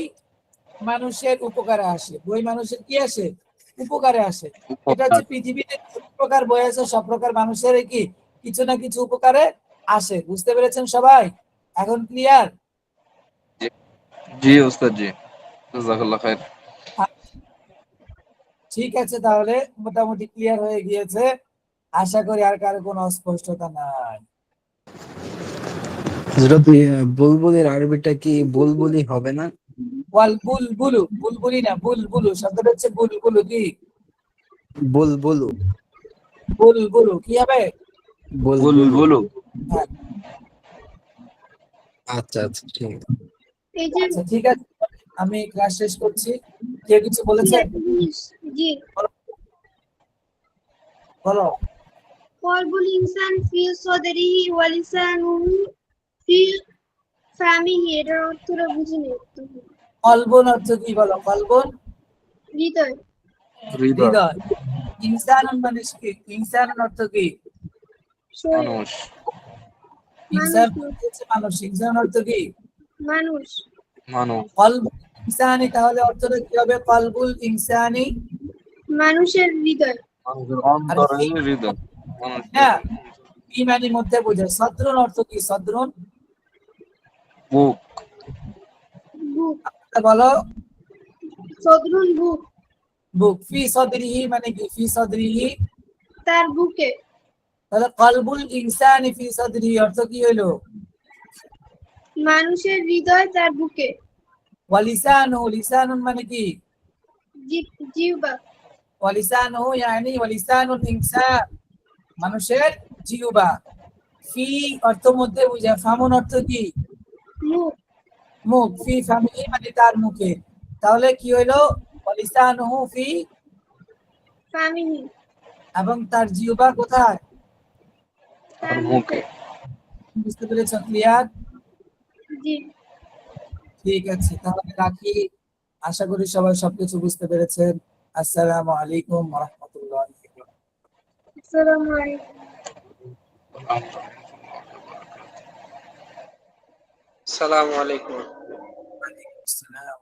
[SPEAKER 1] মানুষের উপকারে আসে, বই মানুষের কি আসে? উপকারে আসে। এটা হচ্ছে পৃথিবীতে যত প্রকার বই আছে সব প্রকার মানুষের কি কিছু না কিছু উপকারে আসে। বুঝতে পেরেছেন সবাই? এখন ক্লিয়ার?
[SPEAKER 11] জি ওস্তাদ জি, জাযাকাল্লাহ খাইর।
[SPEAKER 1] ঠিক আছে, তাহলে মোটামুটি ক্লিয়ার হয়ে গিয়েছে। আশা করি আর কারো কোনো অস্পষ্টতা নাই।
[SPEAKER 4] হযরত বুলবুলের আরবিটা কি বুলবুলি হবে না?
[SPEAKER 1] ওয়াল বুলবুলু, বুলবুলি না, বুলবুলু শব্দটা হচ্ছে বুলবুলু। কি?
[SPEAKER 4] বুলবুলু।
[SPEAKER 1] বুলবুলু কি হবে?
[SPEAKER 11] বুলবুলু।
[SPEAKER 1] হ্যাঁ,
[SPEAKER 4] আচ্ছা আচ্ছা, ঠিক আছে।
[SPEAKER 8] এই যে
[SPEAKER 1] আচ্ছা ঠিক আছে, আমি ক্লাস শেষ করছি। কেউ কিছু বলেছেন?
[SPEAKER 8] একটা জিনিস, জি,
[SPEAKER 1] বলো।
[SPEAKER 8] কলবুল ইনসান ফি সদরিহি ওয়া লিসানুহু ফি ফামিহি, এটার অর্থটা বুঝিনি একটু।
[SPEAKER 1] কলবুন অর্থ কি বলো? কলবুন
[SPEAKER 8] হৃদয়।
[SPEAKER 1] হৃদয়। ইনসানুন মানে কি? ইনসানুন অর্থ কি?
[SPEAKER 8] শরীর।
[SPEAKER 11] মানুষ।
[SPEAKER 1] ইনসান
[SPEAKER 8] মানুষ।
[SPEAKER 1] হচ্ছে মানুষ। ইনসান অর্থ কি?
[SPEAKER 8] মানুষ।
[SPEAKER 11] মানুষ।
[SPEAKER 1] কলবুল ইনসানি, তাহলে অর্থটা কি হবে? কলবুল ইনসানি
[SPEAKER 8] মানুষের হৃদয়।
[SPEAKER 11] মানুষের
[SPEAKER 1] আর
[SPEAKER 11] অন্তরে হৃদয়।
[SPEAKER 1] হ্যাঁ, ইমানের মধ্যে বোঝায়। সদরুন অর্থ কি? সদরুন
[SPEAKER 11] বুক।
[SPEAKER 8] বুক।
[SPEAKER 1] বলো।
[SPEAKER 8] সদরুন বুক।
[SPEAKER 1] বুক। ফি সদরিহি মানে কি? ফি সদরিহি
[SPEAKER 8] তার বুকে।
[SPEAKER 1] তাহলে কলবুল ইনসানি ফি সদরিহি অর্থ কি হলো?
[SPEAKER 8] মানুষের হৃদয় তার বুকে।
[SPEAKER 1] ওয়ালিসানুহু, লিসানুন মানে কি?
[SPEAKER 8] জিহ্বা।
[SPEAKER 1] ওয়ালিসানুহু ইয়ানি ওয়ালিসানুল ইনসান, মানুষের জিহ্বা। ফি অর্থ মধ্যে বুঝায়। ফামুন অর্থ কি?
[SPEAKER 8] মুখ।
[SPEAKER 1] মুখ। ফি ফামিহি মানে তার মুখে। তাহলে কি হইলো? ওয়ালিসানুহু ফি,
[SPEAKER 8] ফামিহি,
[SPEAKER 1] এবং তার জিহ্বা কোথায়?
[SPEAKER 11] তার মুখে।
[SPEAKER 1] বুঝতে পেরেছ? ক্লিয়ার?
[SPEAKER 8] জি।
[SPEAKER 1] ঠিক আছে, তাহলে রাখি। আশা করি সবাই সবকিছু বুঝতে পেরেছেন। আসসালামু আলাইকুম ওয়া রাহমাতুল্লাহি ওয়া বারাকাতুহু।
[SPEAKER 8] আসসালামু আলাইকুম।
[SPEAKER 10] আসসালামু আলাইকুম।
[SPEAKER 1] ওয়া আলাইকুম আসসালাম।